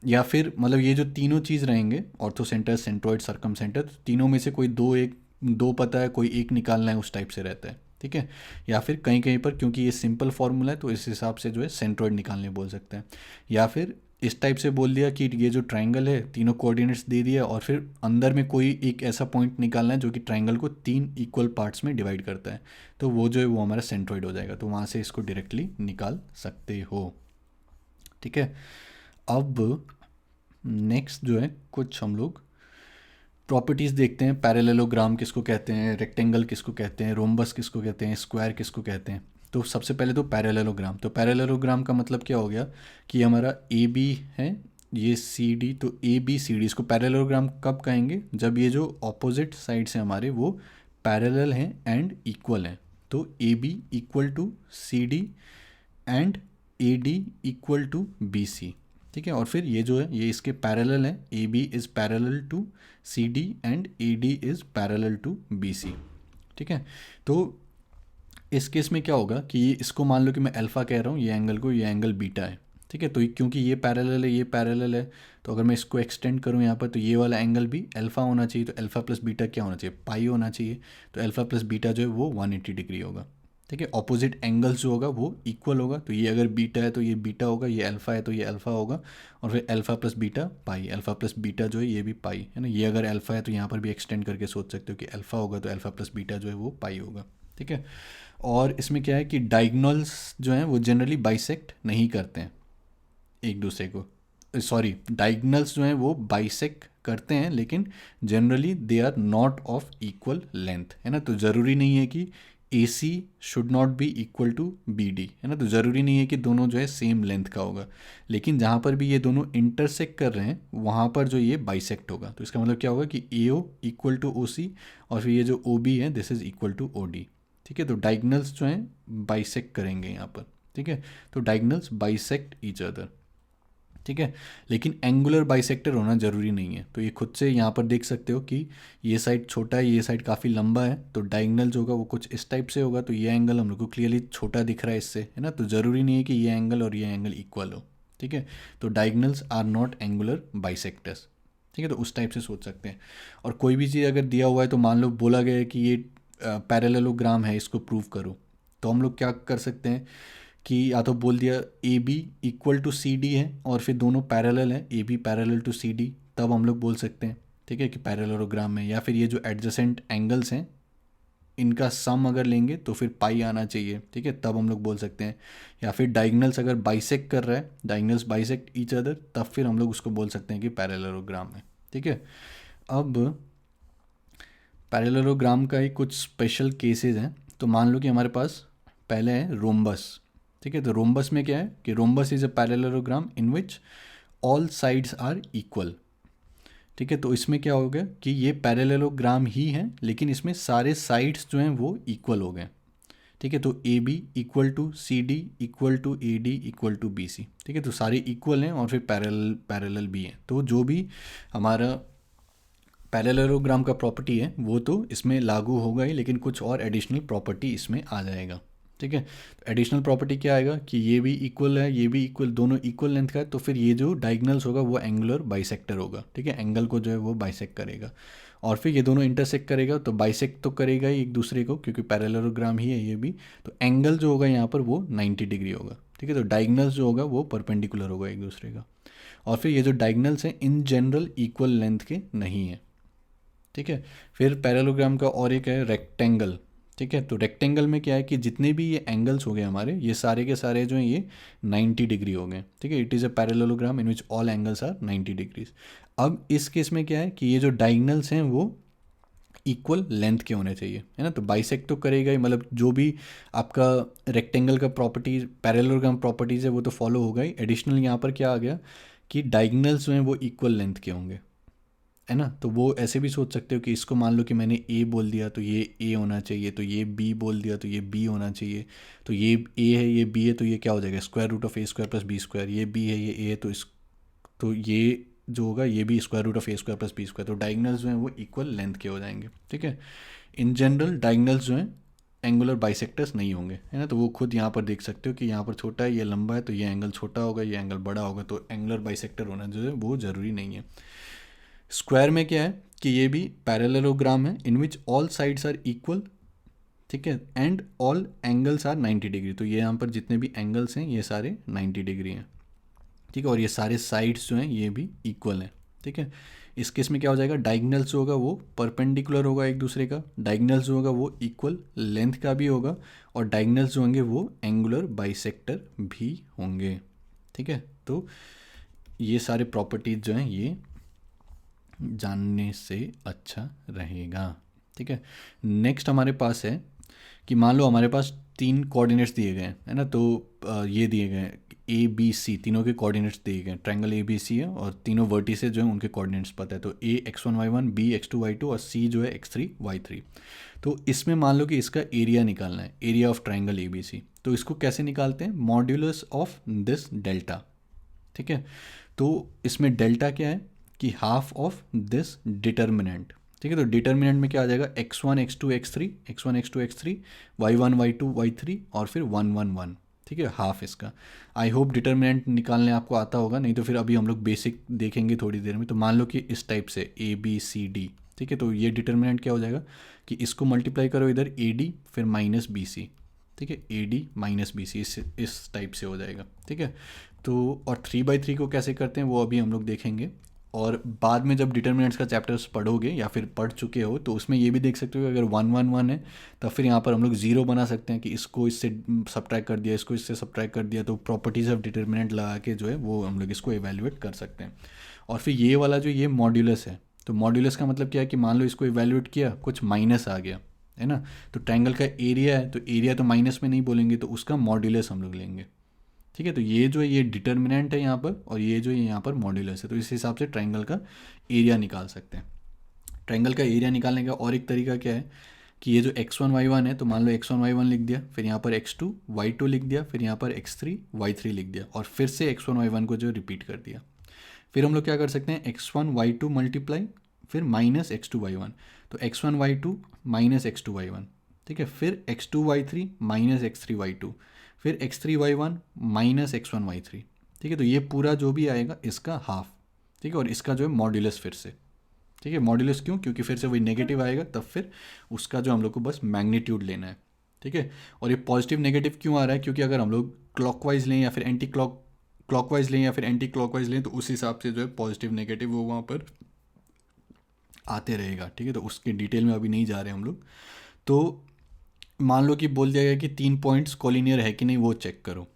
या फिर मतलब ये जो तीनों चीज़ रहेंगे ortho centre, centroid, circum centre, तो तीनों में से कोई दो पता है, कोई एक निकालना है, उस टाइप से रहता है। ठीक है, या फिर कहीं कहीं पर क्योंकि ये सिंपल फार्मूला है तो इस हिसाब से जो है सेंट्रोइड निकालने बोल सकते हैं, या फिर इस टाइप से बोल दिया कि ये जो ट्रायंगल है तीनों कोऑर्डिनेट्स दे दिया और फिर अंदर में कोई एक ऐसा पॉइंट निकालना है जो कि ट्रायंगल को 3 इक्वल पार्ट्स में डिवाइड करता है, तो वो जो है वो हमारा सेंट्रोइड हो जाएगा, तो वहाँ से इसको डायरेक्टली निकाल सकते हो। ठीक है, अब नेक्स्ट जो है कुछ हम लोग प्रॉपर्टीज़ देखते हैं। पैरेललोग्राम किसको कहते हैं, रेक्टेंगल किसको कहते हैं, रोम्बस किसको कहते हैं, स्क्वायर किसको कहते हैं। तो सबसे पहले तो पैरेललोग्राम, तो पैरेललोग्राम का मतलब क्या हो गया कि हमारा ए बी है, ये सी डी, तो ए बी सी डी, इसको पैरेललोग्राम कब कहेंगे, जब ये जो ऑपोजिट साइड से हमारे वो पैरेलल हैं एंड इक्वल हैं। तो A B equal to C D and A D equal to B C. ठीक है, और फिर ये जो है ये इसके पैरेलल है, A B is parallel to C D and A D is parallel to B C. ठीक है, तो इस केस में क्या होगा कि ये इसको मान लो कि मैं अल्फ़ा कह रहा हूँ, ये एंगल को, ये एंगल बीटा है। ठीक है, तो क्योंकि ये पैरेलल है, ये पैरेलल है, तो अगर मैं इसको एक्सटेंड करूँ यहाँ पर तो ये वाला एंगल भी अल्फ़ा होना चाहिए, तो अल्फ़ा प्लस बीटा क्या होना चाहिए, पाई होना चाहिए। तो अल्फ़ा प्लस बीटा जो है वो 180 डिग्री होगा। ठीक है, ऑपोजिट एंगल्स जो होगा वो इक्वल होगा, तो ये अगर बीटा है तो ये बीटा होगा, ये अल्फ़ा है तो ये अल्फ़ा होगा, और फिर अल्फ़ा प्लस बीटा पाई, अल्फ़ा प्लस बीटा जो है ये भी पाई है ना। ये अगर अल्फ़ा है तो यहाँ पर भी एक्सटेंड करके सोच सकते हो कि अल्फ़ा होगा तो अल्फ़ा प्लस बीटा जो है वो पाई होगा। ठीक है, और इसमें क्या है कि डायगोनल्स जो हैं वो जनरली बाइसेक्ट नहीं करते हैं एक दूसरे को, सॉरी डायगोनल्स जो हैं वो बाइसेक्ट करते हैं, लेकिन generally they are not of equal length है ना। तो ज़रूरी नहीं है कि A C should not be equal to B D है ना, तो ज़रूरी नहीं है कि दोनों जो है सेम लेंथ का होगा, लेकिन जहाँ पर भी ये दोनों इंटरसेक्ट कर रहे हैं वहाँ पर जो ये बाइसेक्ट होगा। तो इसका मतलब क्या होगा कि ए ओ इक्वल टू ओ सी, और फिर ये जो ओ बी है this is equal to O D. ठीक है, तो डायगोनल्स जो हैं बाइसेक्ट करेंगे यहाँ पर। ठीक है, तो डायगोनल्स बाइसेक्ट ईच अदर। ठीक है, लेकिन एंगुलर बाइसेक्टर होना ज़रूरी नहीं है। तो ये खुद से यहाँ पर देख सकते हो कि ये साइड छोटा है, ये साइड काफ़ी लंबा है, तो डायगोनल जो होगा वो कुछ इस टाइप से होगा, तो ये एंगल हम लोग को क्लियरली छोटा दिख रहा है इससे है ना। तो ज़रूरी नहीं है कि ये एंगल और ये एंगल इक्वल हो। ठीक है, तो diagonals are not angular bisectors. ठीक है, तो उस टाइप से सोच सकते हैं। और कोई भी चीज़ अगर दिया हुआ है तो मान लो बोला गया है कि ये पैरेललोग्राम है, इसको प्रूव करो, तो हम लोग क्या कर सकते हैं कि या तो बोल दिया A B equal to C D है और फिर दोनों पैरेलल हैं, A B parallel to C D, तब हम लोग बोल सकते हैं ठीक है कि पैरेललोग्राम है। या फिर ये जो एडजेसेंट एंगल्स हैं इनका सम अगर लेंगे तो फिर पाई आना चाहिए, ठीक है, तब हम लोग बोल सकते हैं। या फिर डायगनल्स अगर बाइसेक्ट कर रहा है, डायगनल्स बाइसेक्ट ईच अदर, तब फिर हम लोग उसको बोल सकते हैं कि पैरेललोग्राम है, ठीक है। अब पैरेललोग्राम का ही कुछ स्पेशल केसेस हैं। तो मान लो कि हमारे पास पहले है रोम्बस, ठीक है। तो रोम्बस में क्या है कि rhombus is a parallelogram in which all sides are equal, ठीक है। तो इसमें क्या हो गया कि ये पैरेललोग्राम ही है लेकिन इसमें सारे साइड्स जो हैं वो इक्वल हो गए, ठीक है। तो A B equal to C D equal to A D equal to B C, ठीक है। तो सारे इक्वल हैं और फिर पैरेलल पैरेलल भी हैं। तो जो भी हमारा पैरेललोग्राम का प्रॉपर्टी है वो तो इसमें लागू होगा ही, लेकिन कुछ और एडिशनल प्रॉपर्टी इसमें आ जाएगा, ठीक है। तो एडिशनल प्रॉपर्टी क्या आएगा कि ये भी इक्वल है, ये भी इक्वल, दोनों इक्वल लेंथ का है, तो फिर ये जो डायगनल्स होगा वो एंगुलर बाइसेक्टर होगा, ठीक है। एंगल को जो है वो बाइसेक्ट करेगा और फिर ये दोनों इंटरसेक्ट करेगा, तो बाइसेक्ट तो करेगा ही एक दूसरे को क्योंकि पैरेललोग्राम ही है ये भी। तो एंगल जो होगा यहाँ पर वो 90 डिग्री होगा, ठीक है। तो डायगनल्स जो होगा वो परपेंडिकुलर होगा एक दूसरे का। और फिर ये जो डायगनल्स हैं इन जनरल इक्वल लेंथ के नहीं है, ठीक है। फिर पैरेललोग्राम का और एक है रेक्टेंगल, ठीक है। तो रेक्टेंगल में क्या है कि जितने भी ये एंगल्स हो गए हमारे, ये सारे के सारे जो हैं ये 90 डिग्री हो गए, ठीक है। It is a parallelogram in which all angles are 90 degrees. अब इस केस में क्या है कि ये जो डायगनल्स हैं वो इक्वल लेंथ के होने चाहिए, है ना। तो बाइसेक्ट तो करेगा ही, मतलब जो भी आपका रेक्टेंगल का प्रॉपर्टीज पैरेललोग्राम प्रॉपर्टीज़ है वो तो फॉलो होगा ही। एडिशनल यहाँ पर क्या आ गया कि डायगनल्स जो हैं वो इक्वल लेंथ के होंगे, है ना। तो वो ऐसे भी सोच सकते हो कि इसको मान लो कि मैंने ए बोल दिया तो ये ए होना चाहिए, तो ये बी बोल दिया तो ये बी होना चाहिए, तो ये ए है ये बी है, तो ये क्या हो जाएगा square root of A square plus B square. ये बी है ये ए है, तो ये जो होगा ये भी square root of A square plus B square. तो डायगनल्स जो हैं वो इक्वल लेंथ के हो जाएंगे, ठीक है। इन जनरल डायगनल्स जो हैं एंगुलर बाइसेक्टर्स नहीं होंगे, है ना। तो वो खुद यहाँ पर देख सकते हो कि यहाँ पर छोटा है, ये लंबा है, तो ये एंगल छोटा होगा, ये एंगल बड़ा होगा, तो एंगुलर बाइसेक्टर होना जो है वो ज़रूरी नहीं है। स्क्वायर में क्या है कि ये भी पैरेललोग्राम है in which all sides are equal, ठीक है, and all angles are 90 degree. तो ये यहाँ पर जितने भी एंगल्स हैं ये सारे 90 डिग्री हैं, ठीक है। और ये सारे साइड्स जो हैं ये भी इक्वल हैं, ठीक है। इस केस में क्या हो जाएगा, डायगनल्स जो होगा वो परपेंडिकुलर होगा एक दूसरे का, डायगनल्स जो होगा वो इक्वल लेंथ का भी होगा, और डायगनल्स जो होंगे वो एंगुलर बाइसेक्टर भी होंगे, ठीक है। तो ये सारे प्रॉपर्टीज जो हैं ये जानने से अच्छा रहेगा, ठीक है। नेक्स्ट हमारे पास है कि मान लो हमारे पास 3 कोऑर्डिनेट्स दिए गए हैं, है ना। तो ये दिए गए हैं ए बी सी, तीनों के कोऑर्डिनेट्स दिए गए हैं, ट्रायंगल ए बी सी है और तीनों वर्टिसेस जो हैं उनके कोऑर्डिनेट्स पता है। तो ए x1 y1, B x2 y2 और सी जो है x3 y3। तो इसमें मान लो कि इसका एरिया निकालना है, area of triangle A B C. तो इसको कैसे निकालते हैं, मॉड्यूलस ऑफ दिस डेल्टा, ठीक है। तो इसमें डेल्टा क्या है कि हाफ ऑफ दिस डिटर्मिनेंट, ठीक है। तो डिटर्मिनेंट में क्या आ जाएगा x1 x2 x3, x1 x2 x3, y1 y2 y3 और फिर 1 1 1, ठीक है, हाफ इसका। आई होप डिटर्मिनेंट निकालने आपको आता होगा, नहीं तो फिर अभी हम लोग बेसिक देखेंगे थोड़ी देर में। तो मान लो कि इस टाइप से ए बी सी डी, ठीक है। तो ये डिटर्मिनेंट क्या हो जाएगा कि इसको मल्टीप्लाई करो इधर ए डी फिर माइनस बी सी, ठीक है, A D minus B C, इस टाइप से हो जाएगा, ठीक है। तो और 3/3 को कैसे करते हैं वो अभी हम लोग देखेंगे। और बाद में जब डिटर्मिनेंट्स का चैप्टर्स पढ़ोगे या फिर पढ़ चुके हो तो उसमें ये भी देख सकते हो कि अगर 1 1 1 है तो फिर यहाँ पर हम लोग ज़ीरो बना सकते हैं कि इसको इससे सब्ट्रैक्ट कर दिया, इसको इससे सब्ट्रैक्ट कर दिया, तो प्रॉपर्टीज़ ऑफ डिटर्मिनेंट लगा के जो है वो हम लोग इसको एवेल्युएट कर सकते हैं। और फिर ये वाला जो ये मॉड्यूलस है, तो मॉड्यूलस का मतलब क्या है कि मान लो इसको एवेल्युएट किया, कुछ माइनस आ गया, है ना। तो ट्रायंगल का एरिया है, तो एरिया तो माइनस में नहीं बोलेंगे, तो उसका मॉड्यूलस हम लोग लेंगे, ठीक है। तो ये जो है ये डिटर्मिनेंट है यहाँ पर और ये जो है यहाँ पर मॉड्यूलस है। तो इस हिसाब से ट्रायंगल का एरिया निकाल सकते हैं। ट्रायंगल का एरिया निकालने का और एक तरीका क्या है कि ये जो x1 y1 है, तो मान लो x1 y1 लिख दिया, फिर यहाँ पर x2 y2 लिख दिया, फिर यहाँ पर x3 y3 लिख दिया और फिर से x1 y1 को जो रिपीट कर दिया। फिर हम लोग क्या कर सकते हैं, x1 y2 मल्टीप्लाई फिर माइनस x2 y1, तो x1 y2 minus x2 y1, ठीक है। फिर x2 y3 minus x3 y2, फिर x3 y1 minus x1 y3, ठीक है। तो ये पूरा जो भी आएगा इसका हाफ, ठीक है, और इसका जो है मॉड्यूलस फिर से, ठीक है। मॉड्यूलस क्यों? क्योंकि फिर से वही नेगेटिव आएगा, तब फिर उसका जो हम लोग को बस मैग्नीट्यूड लेना है, ठीक है। और ये पॉजिटिव नेगेटिव क्यों आ रहा है? क्योंकि अगर हम लोग क्लॉकवाइज लें या फिर क्लॉकवाइज लें या फिर एंटी क्लॉकवाइज लें, तो उस हिसाब से जो है पॉजिटिव नेगेटिव वो वहाँ पर आते रहेगा, ठीक है। तो उसके डिटेल में अभी नहीं जा रहे हम लोग। तो मान लो कि बोल दिया गया कि 3 पॉइंट्स कोलिनियर है कि नहीं वो चेक करो,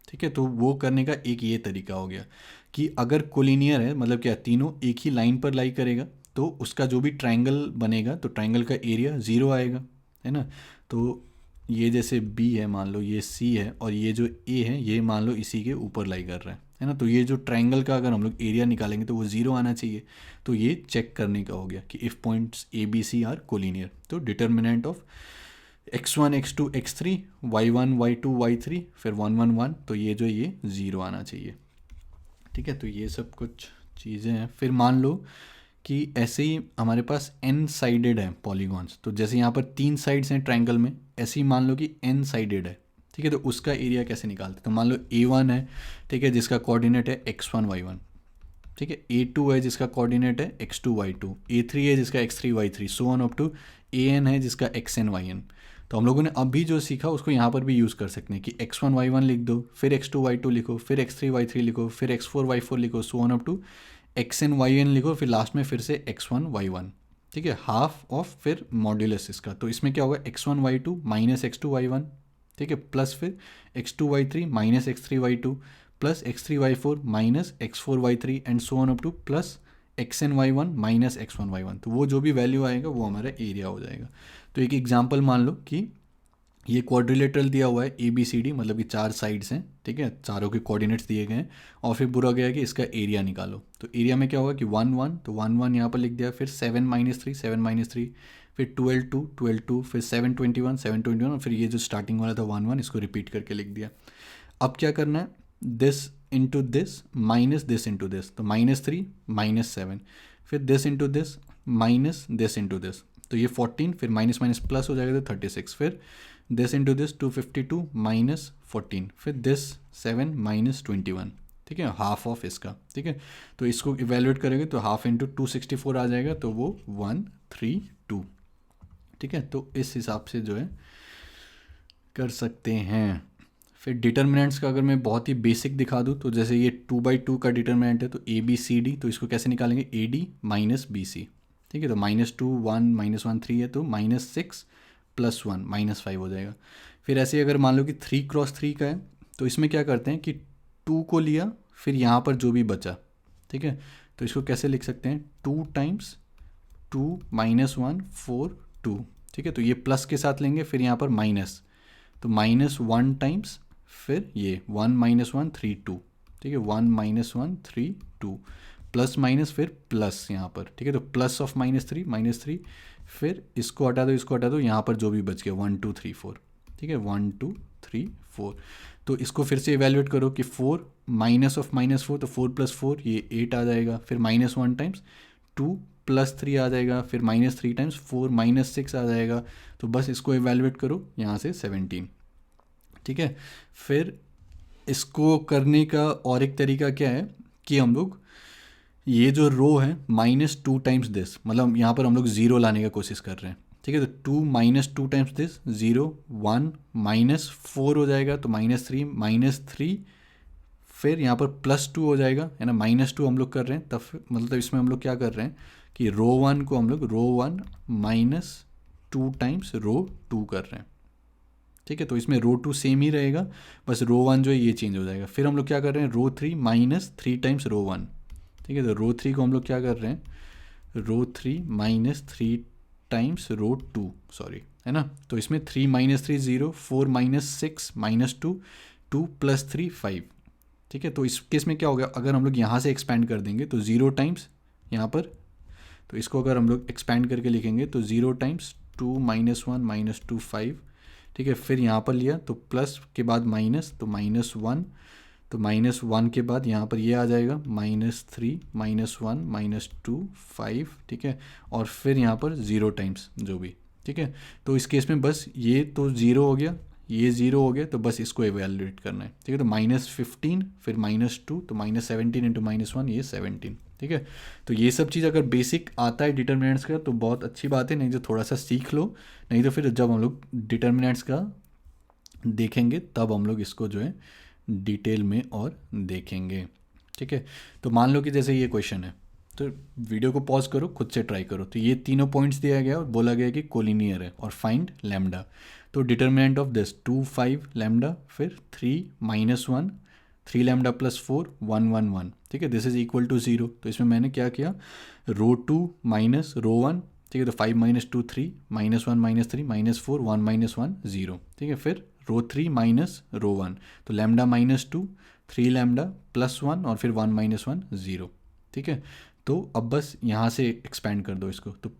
ठीक है। तो वो करने का एक ये तरीका हो गया कि अगर कोलिनियर है, मतलब क्या तीनों एक ही लाइन पर लाई करेगा, तो उसका जो भी ट्रायंगल बनेगा तो ट्रायंगल का एरिया 0 आएगा, है ना। तो ये जैसे बी है, मान लो ये सी है, और ये जो ए है ये मान लो इसी के ऊपर लाई कर रहा है ना। तो ये जो ट्रायंगल का अगर हम लोग एरिया निकालेंगे तो वो 0 आना चाहिए। तो ये चेक करने का हो गया कि if points A B C are collinear, तो determinant of x1 x2 x3 y1 y2 y3 फिर 1 1 1, तो ये जो ये 0 आना चाहिए, ठीक है। तो ये सब कुछ चीज़ें हैं। फिर मान लो कि ऐसे ही हमारे पास n साइडेड है पॉलीगॉन्स, तो जैसे यहाँ पर 3 साइड्स हैं ट्रायंगल में, ऐसे ही मान लो कि n साइडेड है, ठीक है। तो उसका एरिया कैसे निकालते? तो मान लो a1 है, ठीक है, जिसका कोऑर्डिनेट है x1 y1, ठीक है। a2 है जिसका कोऑर्डिनेट है x2 y2, a3 है जिसका x3 y3, so on up to an है जिसका xn yn। तो हम लोगों ने अभी जो सीखा उसको यहाँ पर भी यूज़ कर सकते हैं कि x1 y1 लिख दो, फिर x2 y2 लिखो, फिर x3 y3 लिखो, फिर x4 y4 लिखो, so on up to xn yn लिखो, फिर लास्ट में फिर से x1 y1, ठीक है। हाफ ऑफ फिर मॉड्यूलस इसका, तो इसमें क्या होगा x1 y2 minus x2 y1, ठीक है, प्लस फिर x2 y3 minus x3 y2 plus x3 y4 minus x4 y3 and so on up two plus xn y1 minus x1 y1। तो वो जो भी वैल्यू आएगा वो हमारा एरिया हो जाएगा। तो एक एग्जांपल मान लो कि ये क्वाड्रिलेटरल दिया हुआ है ए बी सी डी, मतलब कि 4 साइड्स हैं, ठीक है, चारों के कोऑर्डिनेट्स दिए गए हैं, और फिर बोला गया कि इसका एरिया निकालो। तो एरिया में क्या होगा कि 1 1, तो 1 1 यहाँ पर लिख दिया, फिर 7 माइनस 3 7 माइनस 3, फिर 12 2 12 2, फिर 7 21 7 21, और फिर ये जो स्टार्टिंग वाला था 1 1 इसको रिपीट करके लिख दिया। अब क्या करना है? This into this minus this into this, तो -3 -7, फिर this into this minus this into this, तो ये 14, फिर माइनस माइनस प्लस हो जाएगा तो 36, फिर दिस इंटू दिस 252 माइनस 14, फिर दिस 7 माइनस 21, ठीक है, हाफ ऑफ इसका, ठीक है। तो इसको इवेल्युएट करेंगे तो हाफ इंटू 264 आ जाएगा, तो वो 132, ठीक है। तो इस हिसाब से जो है कर सकते हैं। फिर डिटर्मिनेंट्स का अगर मैं बहुत ही बेसिक दिखा दूँ, तो जैसे ये 2/2 का डिटर्मिनेंट है, तो ए बी सी डी, तो इसको कैसे निकालेंगे? A D minus B C, ठीक है। तो -2 1 -1 3 है, तो -6 + 1 -5 हो जाएगा। फिर ऐसे अगर मान लो कि 3 × 3 का है, तो इसमें क्या करते हैं कि 2 को लिया, फिर यहाँ पर जो भी बचा, ठीक है, तो इसको कैसे लिख सकते हैं? 2 × 2 - 1 4 2, ठीक है। तो ये प्लस के साथ लेंगे, फिर यहाँ पर माइनस, तो -1 टाइम्स फिर ये 1 - 1 3 2, ठीक है, 1 - 1 3 2, प्लस माइनस फिर प्लस यहाँ पर, ठीक है। तो प्लस ऑफ -3 फिर इसको हटा दो, इसको हटा दो, यहाँ पर जो भी बच गया 1 2 3 4, ठीक है, 1 2 3 4। तो इसको फिर से इवेल्युएट करो कि 4 माइनस ऑफ -4, तो 4 + 4 ये 8 आ जाएगा, फिर -1 टाइम्स 2 + 3 आ जाएगा, फिर -3 टाइम्स 4 -6 आ जाएगा। तो बस इसको इवेल्युएट करो यहाँ से 17, ठीक है। फिर इसको करने का और एक तरीका क्या है कि हम लोग ये जो रो है -2 टाइम्स दिस, मतलब यहाँ पर हम लोग 0 लाने का कोशिश कर रहे हैं, ठीक है। तो 2 - 2 टाइम्स दिस 0 1 -4 हो जाएगा, तो -3 -3, फिर यहाँ पर +2 हो जाएगा, है ना। -2 हम लोग कर रहे हैं, तब मतलब इसमें हम लोग क्या कर रहे हैं कि रो 1 को हम लोग रो 1 -2 टाइम्स रो 2 कर रहे हैं, ठीक है। तो इसमें रो 2 सेम ही रहेगा, बस रो 1 जो है ये चेंज हो जाएगा। फिर हम लोग क्या कर रहे हैं? रो 3 -3 टाइम्स रो 1, ठीक है। तो रो 3 को हम लोग क्या कर रहे हैं? रो 3 -3 टाइम्स रो 2, सॉरी, है ना। तो इसमें 3 - 3 0, 4 -6 -2 2 + 3 5, ठीक है। तो इस केस में क्या होगा? अगर हम लोग यहाँ से एक्सपैंड कर देंगे तो 0 टाइम्स यहाँ पर, तो इसको अगर हम लोग एक्सपैंड करके लिखेंगे तो 0 टाइम्स 2 - 1 -2 5, ठीक है। फिर यहाँ पर लिया तो प्लस के बाद माइनस, तो -1, तो -1 के बाद यहाँ पर ये आ जाएगा -3 -1 -2 5, ठीक है। और फिर यहाँ पर 0 टाइम्स जो भी, ठीक है। तो इस केस में बस ये तो 0 हो गया, ये 0 हो गया, तो बस इसको एवेल्युएट करना है, ठीक है। तो -15 फिर -2, तो -17 × -1 ये 17, ठीक है। तो ये सब चीज़ अगर बेसिक आता है डिटर्मिनेंट्स का तो बहुत अच्छी बात है, नहीं तो थोड़ा सा सीख लो, नहीं तो फिर जब हम लोग डिटर्मिनेंट्स का देखेंगे तब हम लोग इसको जो है डिटेल में और देखेंगे। ठीक है। तो मान लो कि जैसे ये क्वेश्चन है, तो वीडियो को पॉज करो, खुद से ट्राई करो। तो ये तीनों पॉइंट्स दिया गया और बोला गया कि कोलिनियर है और फाइंड लैम्डा। तो डिटर्मिनेंट ऑफ दिस 2 5 लैम्डा, फिर 3 -1 3 लैम्डा प्लस 4 1 1 1। ठीक है, दिस इज इक्वल टू 0। तो इसमें मैंने क्या किया, रो 2 माइनस रो 1। ठीक है, तो 5 -2 3 -1 -3 -4 1 -1 0। ठीक है, फिर रो 3 माइनस रो 1, तो लैम्डा -2 3 लैम्डा प्लस 1 और फिर 1 -1 0। ठीक है, तो अब बस यहाँ से एक्सपेंड कर दो इसको, तो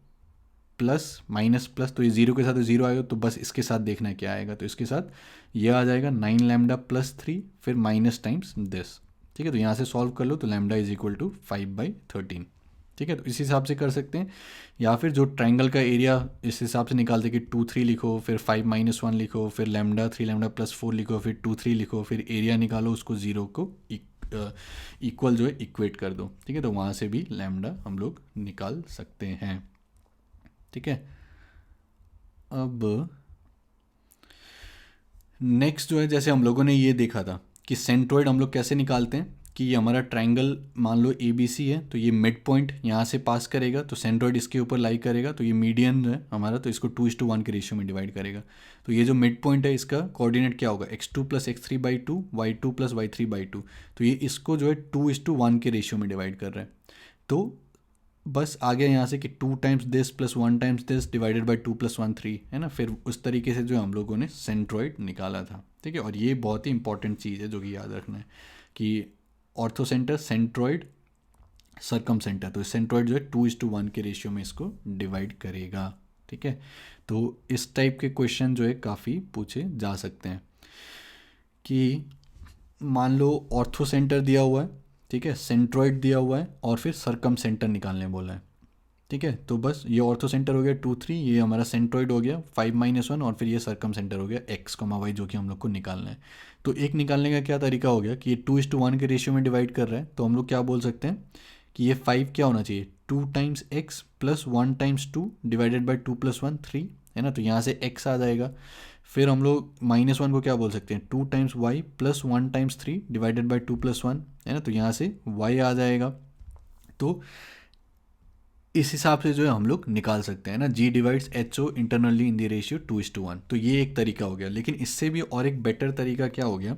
प्लस माइनस प्लस, तो ये जीरो के साथ जीरो आएगा, तो बस इसके साथ देखना है क्या आएगा। तो इसके साथ ये आ जाएगा 9 लैम्डा प्लस 3 फिर माइनस टाइम्स दिस। ठीक है, तो यहाँ से सॉल्व कर लो, तो लैम्डा इज इक्वल टू 5/13। ठीक है, तो इस हिसाब से कर सकते हैं, या फिर जो ट्राइंगल का एरिया इस हिसाब से निकालते कि 2 3 लिखो, फिर 5 -1 लिखो, फिर लैम्डा 3 लैम्डा प्लस 4 लिखो, फिर 2 3 लिखो, फिर एरिया निकालो, उसको जीरो को इक्वल जो है इक्वेट कर दो। ठीक है, तो वहाँ से भी लैम्डा हम लोग निकाल सकते हैं। ठीक है, अब नेक्स्ट जो है, जैसे हम लोगों ने ये देखा था कि सेंट्रोइड हम लोग कैसे निकालते हैं, कि ये हमारा ट्राइंगल मान लो ABC है, तो ये मिड पॉइंट यहाँ से पास करेगा, तो सेंट्रोइड इसके ऊपर लाई करेगा, तो ये मीडियन है हमारा, तो इसको 2:1 के रेशियो में डिवाइड करेगा। तो ये जो मिड पॉइंट है इसका कोऑर्डिनेट क्या होगा, x2 + x3/2 y2 + y3/2। तो ये इसको जो है 2:1 के रेशियो में डिवाइड कर रहा है। तो बस आ गया यहाँ से कि 2 times this plus 1 times this divided by 2 + 1 3 है ना। फिर उस तरीके से जो हम लोगों ने सेंट्रोइड निकाला था। ठीक है, और ये बहुत ही इंपॉर्टेंट चीज़ है जो कि याद रखना है कि ऑर्थोसेंटर, सेंट्रोइड, सरकम सेंटर, तो सेंट्रोइड जो है 2:1 के रेशियो में इसको डिवाइड करेगा। ठीक है, तो इस टाइप के क्वेश्चन जो है काफ़ी पूछे जा सकते हैं कि मान लो ऑर्थोसेंटर दिया हुआ है, ठीक है, सेंट्रोइड दिया हुआ है और फिर सरकम सेंटर निकालने बोला है। ठीक है, तो बस ये ऑर्थो सेंटर हो गया 2 3, ये हमारा सेंट्रोइड हो गया 5 -1 और फिर ये सरकम सेंटर हो गया x, y जो कि हम लोग को निकालना है। तो एक निकालने का क्या तरीका हो गया कि ये 2:1 के रेशियो में डिवाइड कर रहा है, तो हम लोग क्या बोल सकते हैं कि ये 5 क्या होना चाहिए, 2 times x plus 1 times 2 divided by 2 + 1 3 है ना। तो यहाँ से x आ जाएगा। फिर हम लोग -1 को क्या बोल सकते हैं, 2 times y plus 1 times 3 divided by 2 + 1 है ना। तो यहाँ से y आ जाएगा। तो इस हिसाब से जो है हम लोग निकाल सकते हैं ना, g divides HO internally in the ratio 2:1। तो ये एक तरीका हो गया, लेकिन इससे भी और एक बेटर तरीका क्या हो गया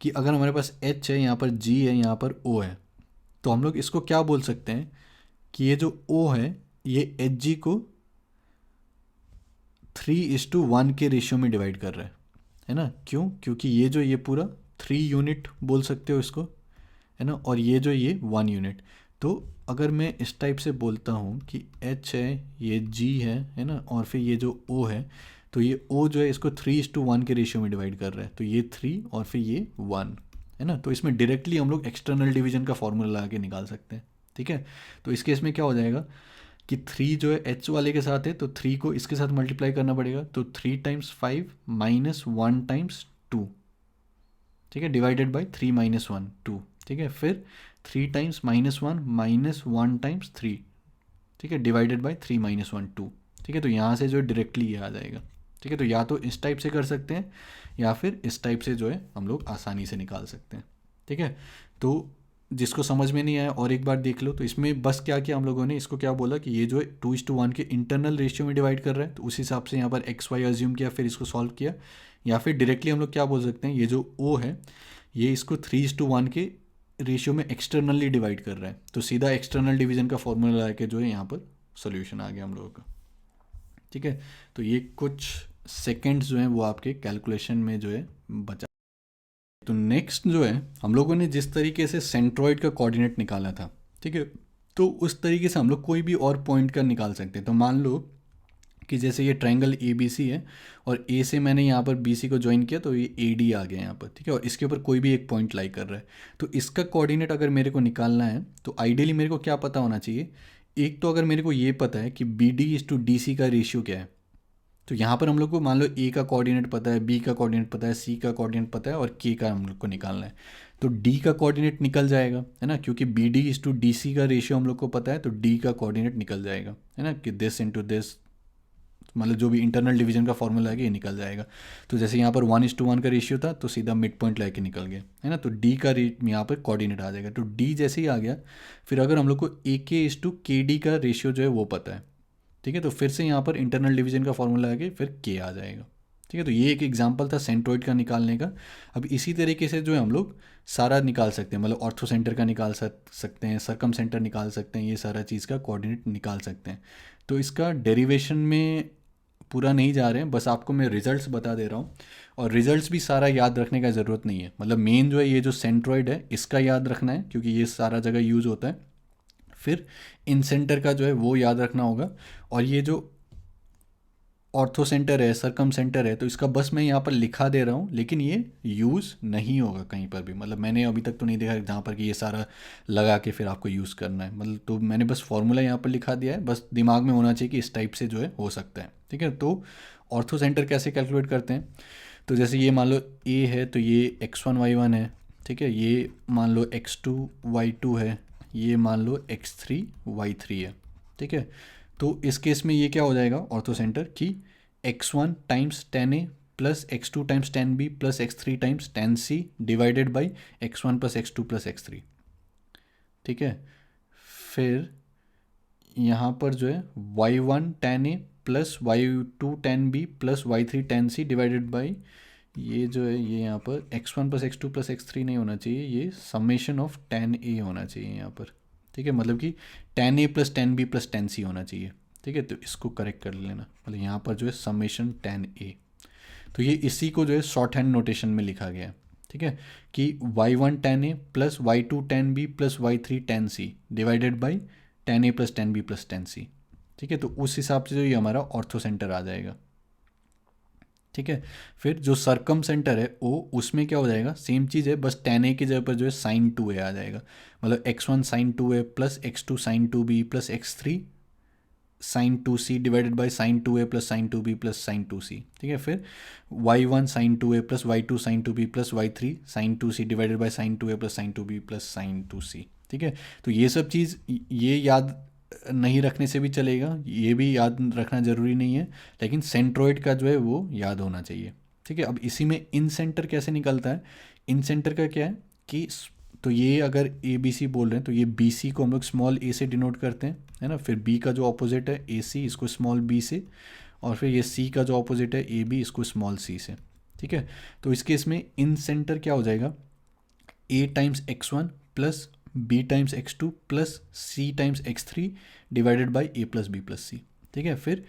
कि अगर हमारे पास H है, यहाँ पर G है, यहाँ पर O है, तो हम लोग इसको क्या बोल सकते हैं कि ये जो O है ये HG को 3:1 के रेशियो में डिवाइड कर रहा है ना। क्यों, क्योंकि ये जो ये पूरा 3 यूनिट बोल सकते हो इसको, है ना, और ये जो ये 1 यूनिट। तो अगर मैं इस टाइप से बोलता हूँ कि H है, ये G है ना, और फिर ये जो O है, तो ये O जो है इसको 3:1 के रेशियो में डिवाइड कर रहा है, तो ये 3 और फिर ये 1 है ना। तो इसमें डायरेक्टली हम लोग एक्सटर्नल डिवीजन का फॉर्मूला लगा के निकाल सकते हैं। ठीक है, तो इस केस में क्या हो जाएगा कि 3 जो है H वाले के साथ है, तो 3 को इसके साथ मल्टीप्लाई करना पड़ेगा, तो 3 टाइम्स 5 माइनस 1 टाइम्स 2, ठीक है, डिवाइडेड बाई 3 - 1 2। ठीक है, फिर 3 टाइम्स -1 माइनस 1 टाइम्स 3, ठीक है, डिवाइडेड बाई 3 - 1 2। ठीक है, तो यहाँ से जो है डायरेक्टली ये आ जाएगा। ठीक है, तो या तो इस टाइप से कर सकते हैं या फिर इस टाइप से जो है हम लोग आसानी से निकाल सकते हैं। ठीक है, तो जिसको समझ में नहीं आया और एक बार देख लो। तो इसमें बस क्या किया हम लोगों ने, इसको क्या बोला कि ये जो है 2:1 के इंटरनल रेशियो में डिवाइड कर रहा है, तो उस हिसाब से यहाँ पर XY अज्यूम किया, फिर इसको सॉल्व किया। या फिर डायरेक्टली हम लोग क्या बोल सकते हैं, ये जो O है ये इसको 3:1 के रेशियो में एक्सटर्नली डिवाइड कर रहा है, तो सीधा एक्सटर्नल डिवीजन का फॉर्मूला लगा के जो है यहाँ पर सोल्यूशन आ गया हम लोगों का। ठीक है, तो ये कुछ सेकेंड्स जो हैं वो आपके कैलकुलेशन में जो है बचा। तो नेक्स्ट जो है हम लोगों ने जिस तरीके से सेंट्रॉइड का कोऑर्डिनेट निकाला था, ठीक है, तो उस तरीके से हम लोग कोई भी और पॉइंट का निकाल सकते हैं। तो मान लो कि जैसे ये ट्रायंगल ABC है और A से मैंने यहाँ पर BC को ज्वाइन किया, तो ये AD आ गया यहाँ पर। ठीक है, और इसके ऊपर कोई भी एक पॉइंट लाई कर रहा है, तो इसका कोऑर्डिनेट अगर मेरे को निकालना है तो आइडियली मेरे को क्या पता होना चाहिए, एक तो अगर मेरे को ये पता है कि BD/DC का रेशियो क्या है, तो यहाँ पर हम लोग को मान लो A का कोऑर्डिनेट पता है, B का कोऑर्डिनेट पता है, C का कोऑर्डिनेट पता है और K का हम लोग को निकालना है। तो डी का कोऑर्डिनेट निकल जाएगा, है ना, क्योंकि B D is to D C का रेशियो हम लोग को पता है, तो डी का कोऑर्डिनेट निकल जाएगा, है ना, कि दिस इंटू दिस, मतलब जो भी इंटरनल डिवीजन का फॉर्मूला है ये निकल जाएगा। तो जैसे यहाँ पर 1:1 का रेशियो था तो सीधा मिड पॉइंट लेके निकल गया, है ना, तो डी का रेट यहाँ पर कोऑर्डिनेट आ जाएगा। तो डी जैसे ही आ गया, फिर अगर हम लोग को ए के इज टू के डी का रेशियो जो है वो पता है, ठीक है, तो फिर से यहाँ पर इंटरनल डिवीजन का फॉर्मूला आके फिर के आ जाएगा, ठीक है। तो ये एक एग्जांपल था सेंट्रोइड का निकालने का। अब इसी तरीके से जो है हम लोग सारा निकाल सकते हैं, मतलब ऑर्थो सेंटर का निकाल सकते हैं, सरकम सेंटर निकाल सकते हैं, ये सारा चीज़ का कोऑर्डिनेट निकाल सकते हैं। तो इसका डेरिवेशन में पूरा नहीं जा रहे हैं, बस आपको मैं रिजल्ट्स बता दे रहा हूँ, और रिजल्ट्स भी सारा याद रखने का ज़रूरत नहीं है। मतलब मेन जो है ये जो सेंट्रोइड है इसका याद रखना है, क्योंकि ये सारा जगह यूज़ होता है। फिर इन सेंटर का जो है वो याद रखना होगा, और ये जो ऑर्थो सेंटर है, सरकम सेंटर है, तो इसका बस मैं यहाँ पर लिखा दे रहा हूँ, लेकिन ये यूज़ नहीं होगा कहीं पर भी। मतलब मैंने अभी तक तो नहीं देखा जहाँ पर कि ये सारा लगा के फिर आपको यूज़ करना है। मतलब तो मैंने बस फॉर्मूला यहाँ पर लिखा दिया है, बस दिमाग में होना चाहिए कि इस टाइप से जो है हो सकता है, ठीक है। तो ऑर्थो सेंटर कैसे कैलकुलेट करते हैं, तो जैसे ये मान लो ए है, तो ये x1 y1 है, ठीक है, ये मान लो x2 y2 है, ये मान लो x3 y3 है, ठीक है। तो इस केस में ये क्या हो जाएगा ऑर्थो सेंटर कि x1 times ten A plus x2 times ten B plus x3 times ten C divided by x1 plus x2 plus x3, ठीक है। फिर यहाँ पर जो है y1 ten A plus y2 ten B plus y3 ten C divided by, ये जो है ये यहाँ पर x1 plus x2 plus x3 नहीं होना चाहिए, ये समेशन ऑफ टेन ए होना चाहिए यहाँ पर, ठीक है। मतलब कि ten A plus ten B plus ten C होना चाहिए, ठीक है। तो इसको करेक्ट कर लेना, मतलब यहाँ पर जो है समेशन टेन ए, तो ये इसी को जो है शॉर्ट हैंड नोटेशन में लिखा गया है, ठीक है, कि y1 ten A plus y2 ten B plus y3 ten C divided by ten A plus ten B plus ten C, ठीक है। तो उस हिसाब से जो ये हमारा ऑर्थो सेंटर आ जाएगा, ठीक है। फिर जो सरकम सेंटर है ओ, उसमें क्या हो जाएगा, सेम चीज़ है, बस टेन ए की जगह पर जो है साइन टू ए आ जाएगा। मतलब x1 sine two A plus x2 sine two B plus x3 sine two C divided by sine two A plus sine two B plus sine two C, ठीक है। फिर y1 sine two A plus y2 sine two B plus y3 sine two C divided by sine two A plus sine two B plus sine two C, ठीक है। तो ये सब चीज़ ये याद नहीं रखने से भी चलेगा, ये भी याद रखना ज़रूरी नहीं है, लेकिन सेंट्रोइड का जो है वो याद होना चाहिए, ठीक है। अब इसी में इन सेंटर कैसे निकलता है, इन सेंटर का क्या है कि तो ये अगर ए बी सी बोल रहे हैं तो ये बी सी को हम लोग स्मॉल ए से डिनोट करते हैं, है ना। फिर बी का जो ऑपोजिट है ए सी, इसको स्मॉल बी से, और फिर ये सी का जो ऑपोजिट है ए बी, इसको स्मॉल सी से, ठीक है। तो इसके इसमें इन सेंटर क्या हो जाएगा, A times x1 plus B times x2 plus C times x3 divided by A plus B plus C, ठीक है। फिर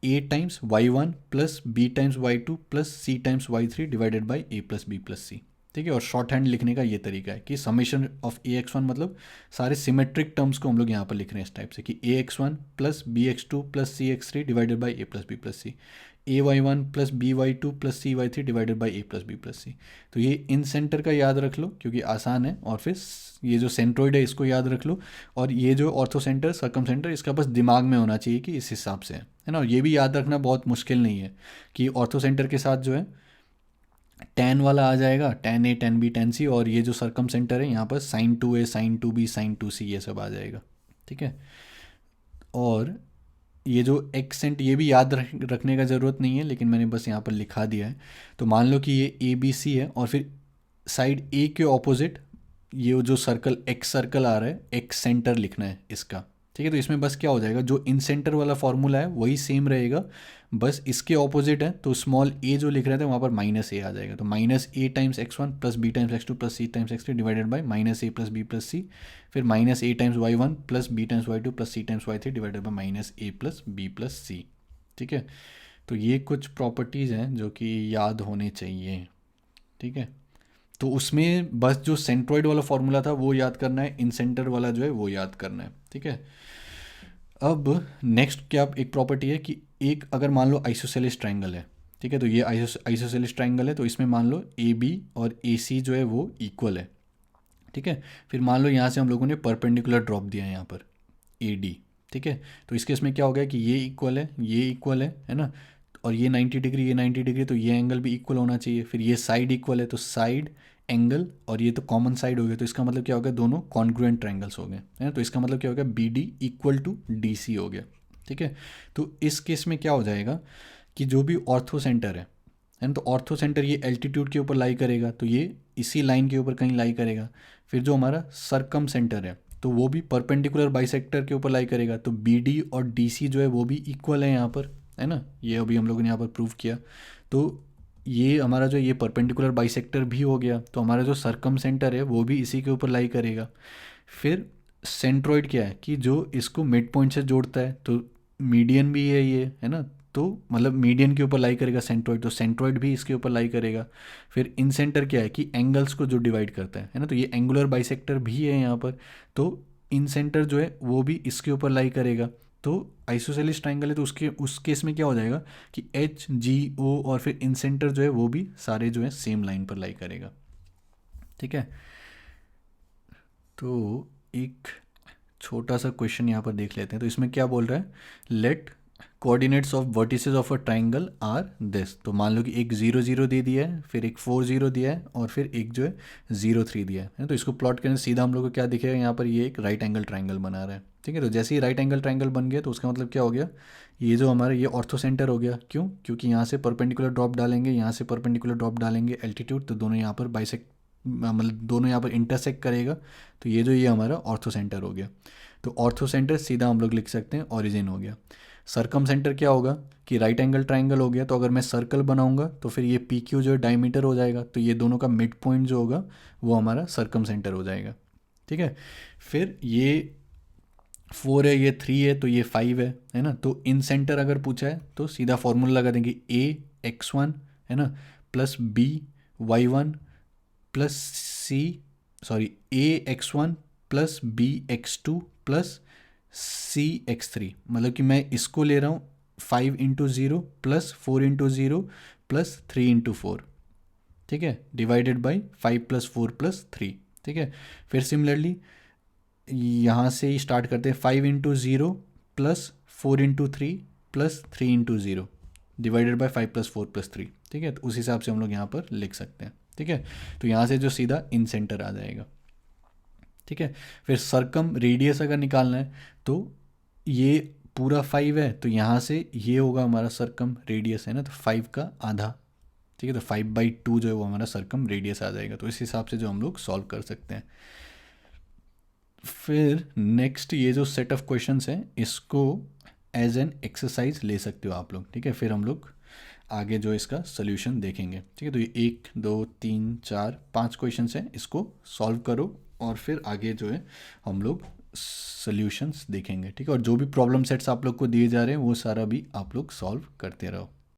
A times y1 plus B times y2 plus C times y3 divided by A plus B plus C, ठीक है। और शॉर्ट हैंड लिखने का ये तरीका है कि summation of A x one, मतलब सारे सिमेट्रिक टर्म्स को हम लोग यहाँ पर लिख रहे हैं इस टाइप से कि A x one plus B x two plus C x three divided by A plus B plus C, A y one plus B y two plus C y three divided by A plus B plus C. तो ये इन सेंटर का याद रख लो क्योंकि आसान है, और फिर ये जो सेंट्रोइड है इसको याद रख लो, और ये जो ऑर्थो सेंटर सरकम सेंटर इसका बस दिमाग में होना चाहिए कि इस हिसाब से है ना। और ये भी याद रखना बहुत मुश्किल नहीं है कि ऑर्थो सेंटर के साथ जो है टेन वाला आ जाएगा, ten A ten B ten C, और ये जो सरकम सेंटर है यहाँ पर sine two A sine two B sine two C ये सब आ जाएगा, ठीक है। और ये जो एक्सेंट ये भी याद रखने का ज़रूरत नहीं है, लेकिन मैंने बस यहाँ पर लिखा दिया है। तो मान लो कि ये ए बी सी है, और फिर साइड ए के ऑपोजिट ये जो सर्कल एक्स सर्कल आ रहा है, एक्स सेंटर लिखना है इसका, ठीक है। तो इसमें बस क्या हो जाएगा, जो इन सेंटर वाला फॉर्मूला है वही सेम रहेगा, बस इसके ऑपोजिट है, तो स्मॉल ए जो लिख रहे थे वहाँ पर माइनस ए आ जाएगा। तो minus A times x one plus B times x two plus C times x three divided by minus A plus B plus C, फिर minus A times y one plus B times y two plus C times y three divided by minus A plus B plus C, ठीक है। तो ये कुछ प्रॉपर्टीज़ हैं जो कि याद होने चाहिए, ठीक है। तो उसमें बस जो सेंट्रोइड वाला फॉर्मूला था वो याद करना है, इन सेंटर वाला जो है वो याद करना है, ठीक है। अब नेक्स्ट क्या एक प्रॉपर्टी है कि एक अगर मान लो आइसोसेलेस ट्रायंगल है, ठीक है, तो ये आइसोसेलेस ट्रायंगल है, तो इसमें मान लो ए बी और ए सी जो है वो इक्वल है, ठीक है। फिर मान लो यहाँ से हम लोगों ने परपेंडिकुलर ड्रॉप दिया है यहाँ पर ए डी, ठीक है। तो इस केस में क्या हो गया कि ये इक्वल है, ये इक्वल है ना। और ये 90 डिग्री, ये 90 डिग्री, तो ये एंगल भी इक्वल होना चाहिए। फिर ये साइड इक्वल है तो साइड एंगल, और ये तो कॉमन साइड हो गया, तो इसका मतलब क्या होगा, दोनों कॉन्ग्रुएंट ट्रायंगल्स हो गए, है ना। तो इसका मतलब क्या होगा, B D equal to D C हो गया, ठीक है। तो इस केस में क्या हो जाएगा कि जो भी ऑर्थो सेंटर है ना, तो ऑर्थो सेंटर ये एल्टीट्यूड के ऊपर लाई करेगा, तो ये इसी लाइन के ऊपर कहीं लाई करेगा। फिर जो हमारा सरकम सेंटर है तो वो भी परपेंडिकुलर बाइसेक्टर के ऊपर लाई करेगा, तो बी डी और डी सी जो है वो भी इक्वल है यहाँ पर, है ना। ये अभी हम लोगों ने यहाँ पर प्रूव किया। तो ये हमारा जो ये परपेंडिकुलर बाइसेक्टर भी हो गया, तो हमारा जो सरकम सेंटर है वो भी इसी के ऊपर लाई करेगा। फिर सेंट्रॉइड क्या है कि जो इसको मिड पॉइंट से जोड़ता है, तो मीडियन भी है ये, है ना। तो मतलब मीडियन के ऊपर लाई करेगा सेंट्रॉइड, तो सेंट्रॉइड भी इसके ऊपर लाई करेगा। फिर इन सेंटर क्या है कि एंगल्स को जो डिवाइड करता है ना, तो ये एंगुलर बाइसेक्टर भी है यहाँ पर। तो इन सेंटर जो है वो भी इसके ऊपर लाई करेगा। तो आइसोसेलेस ट्राइंगल है, तो उसके उस केस में क्या हो जाएगा कि एच जी ओ और फिर इन सेंटर जो है वो भी सारे जो है सेम लाइन पर लाई करेगा, ठीक है। तो एक छोटा सा क्वेश्चन यहाँ पर देख लेते हैं। तो इसमें क्या बोल रहा है, let coordinates of vertices of a triangle are this. तो मान लो कि एक 0 0 दे दिया है, फिर एक 4 0 दिया है, और फिर एक जो है 0 3 दिया है। तो इसको प्लॉट करने से सीधा हम लोग को क्या दिखेगा, यहाँ पर ये एक राइट एंगल ट्राइंगल बना रहा है, ठीक है। तो जैसे ही राइट एंगल ट्राइंगल बन गया तो उसका मतलब क्या हो गया, ये जो हमारा ये ऑर्थो सेंटर हो गया। क्यों, क्योंकि यहाँ से परपेंडिकुलर ड्रॉप डालेंगे, यहाँ से परपेंडिकुलर ड्रॉप डालेंगे एल्टीट्यूड, तो दोनों यहाँ पर बाइसेक्ट, मतलब दोनों यहाँ पर इंटरसेक्ट करेगा। तो ये जो ये हमारा ऑर्थो सेंटर हो गया। तो ऑर्थो सेंटर सीधा हम लोग लिख सकते हैं ओरिजिन हो गया। सरकम सेंटर क्या होगा कि राइट एंगल ट्राइंगल हो गया, तो अगर मैं सर्कल बनाऊंगा तो फिर ये पी क्यू जो है डायमीटर हो जाएगा, तो ये दोनों का मिड पॉइंट जो होगा वो हमारा सरकम सेंटर हो जाएगा, ठीक है। फिर ये 4 है, ये 3 है, तो ये 5 है ना। तो इन सेंटर अगर पूछा है तो सीधा फॉर्मूला लगा देंगे, ए x1 है ना plus B y1 plus C, sorry A x1 plus B x2 plus C x3। मतलब कि मैं इसको ले रहा हूँ 5 into 0 plus 4 into 0 plus 3 into 4, ठीक है, डिवाइडेड बाई 5 प्लस 4 प्लस 3, ठीक है। फिर सिमिलरली यहाँ से ही स्टार्ट करते हैं, 5 into 0 plus 4 into 3 plus 3 into 0 divided by 5 plus 4 plus 3, ठीक है। तो उस हिसाब से हम लोग यहाँ पर लिख सकते हैं, ठीक है। तो यहाँ से जो सीधा इन सेंटर आ जाएगा, ठीक है। फिर सरकम रेडियस अगर निकालना है तो ये पूरा 5 है, तो यहाँ से ये होगा हमारा सरकम रेडियस, है ना, तो 5 का आधा, ठीक है। तो 5/2 जो है वो हमारा सरकम रेडियस आ जाएगा। तो इस हिसाब से जो हम लोग सॉल्व कर सकते हैं। फिर नेक्स्ट ये जो सेट ऑफ क्वेश्चंस हैं इसको एज एन एक्सरसाइज ले सकते हो आप लोग, ठीक है। फिर हम लोग आगे जो इसका सोल्यूशन देखेंगे, ठीक है। तो ये 1 2 3 4 5 क्वेश्चंस हैं, इसको सॉल्व करो और फिर आगे जो है हम लोग सोल्यूशंस देखेंगे, ठीक है। और जो भी प्रॉब्लम सेट्स आप लोग को दिए जा रहे हैं वो सारा भी आप लोग सॉल्व करते रहो।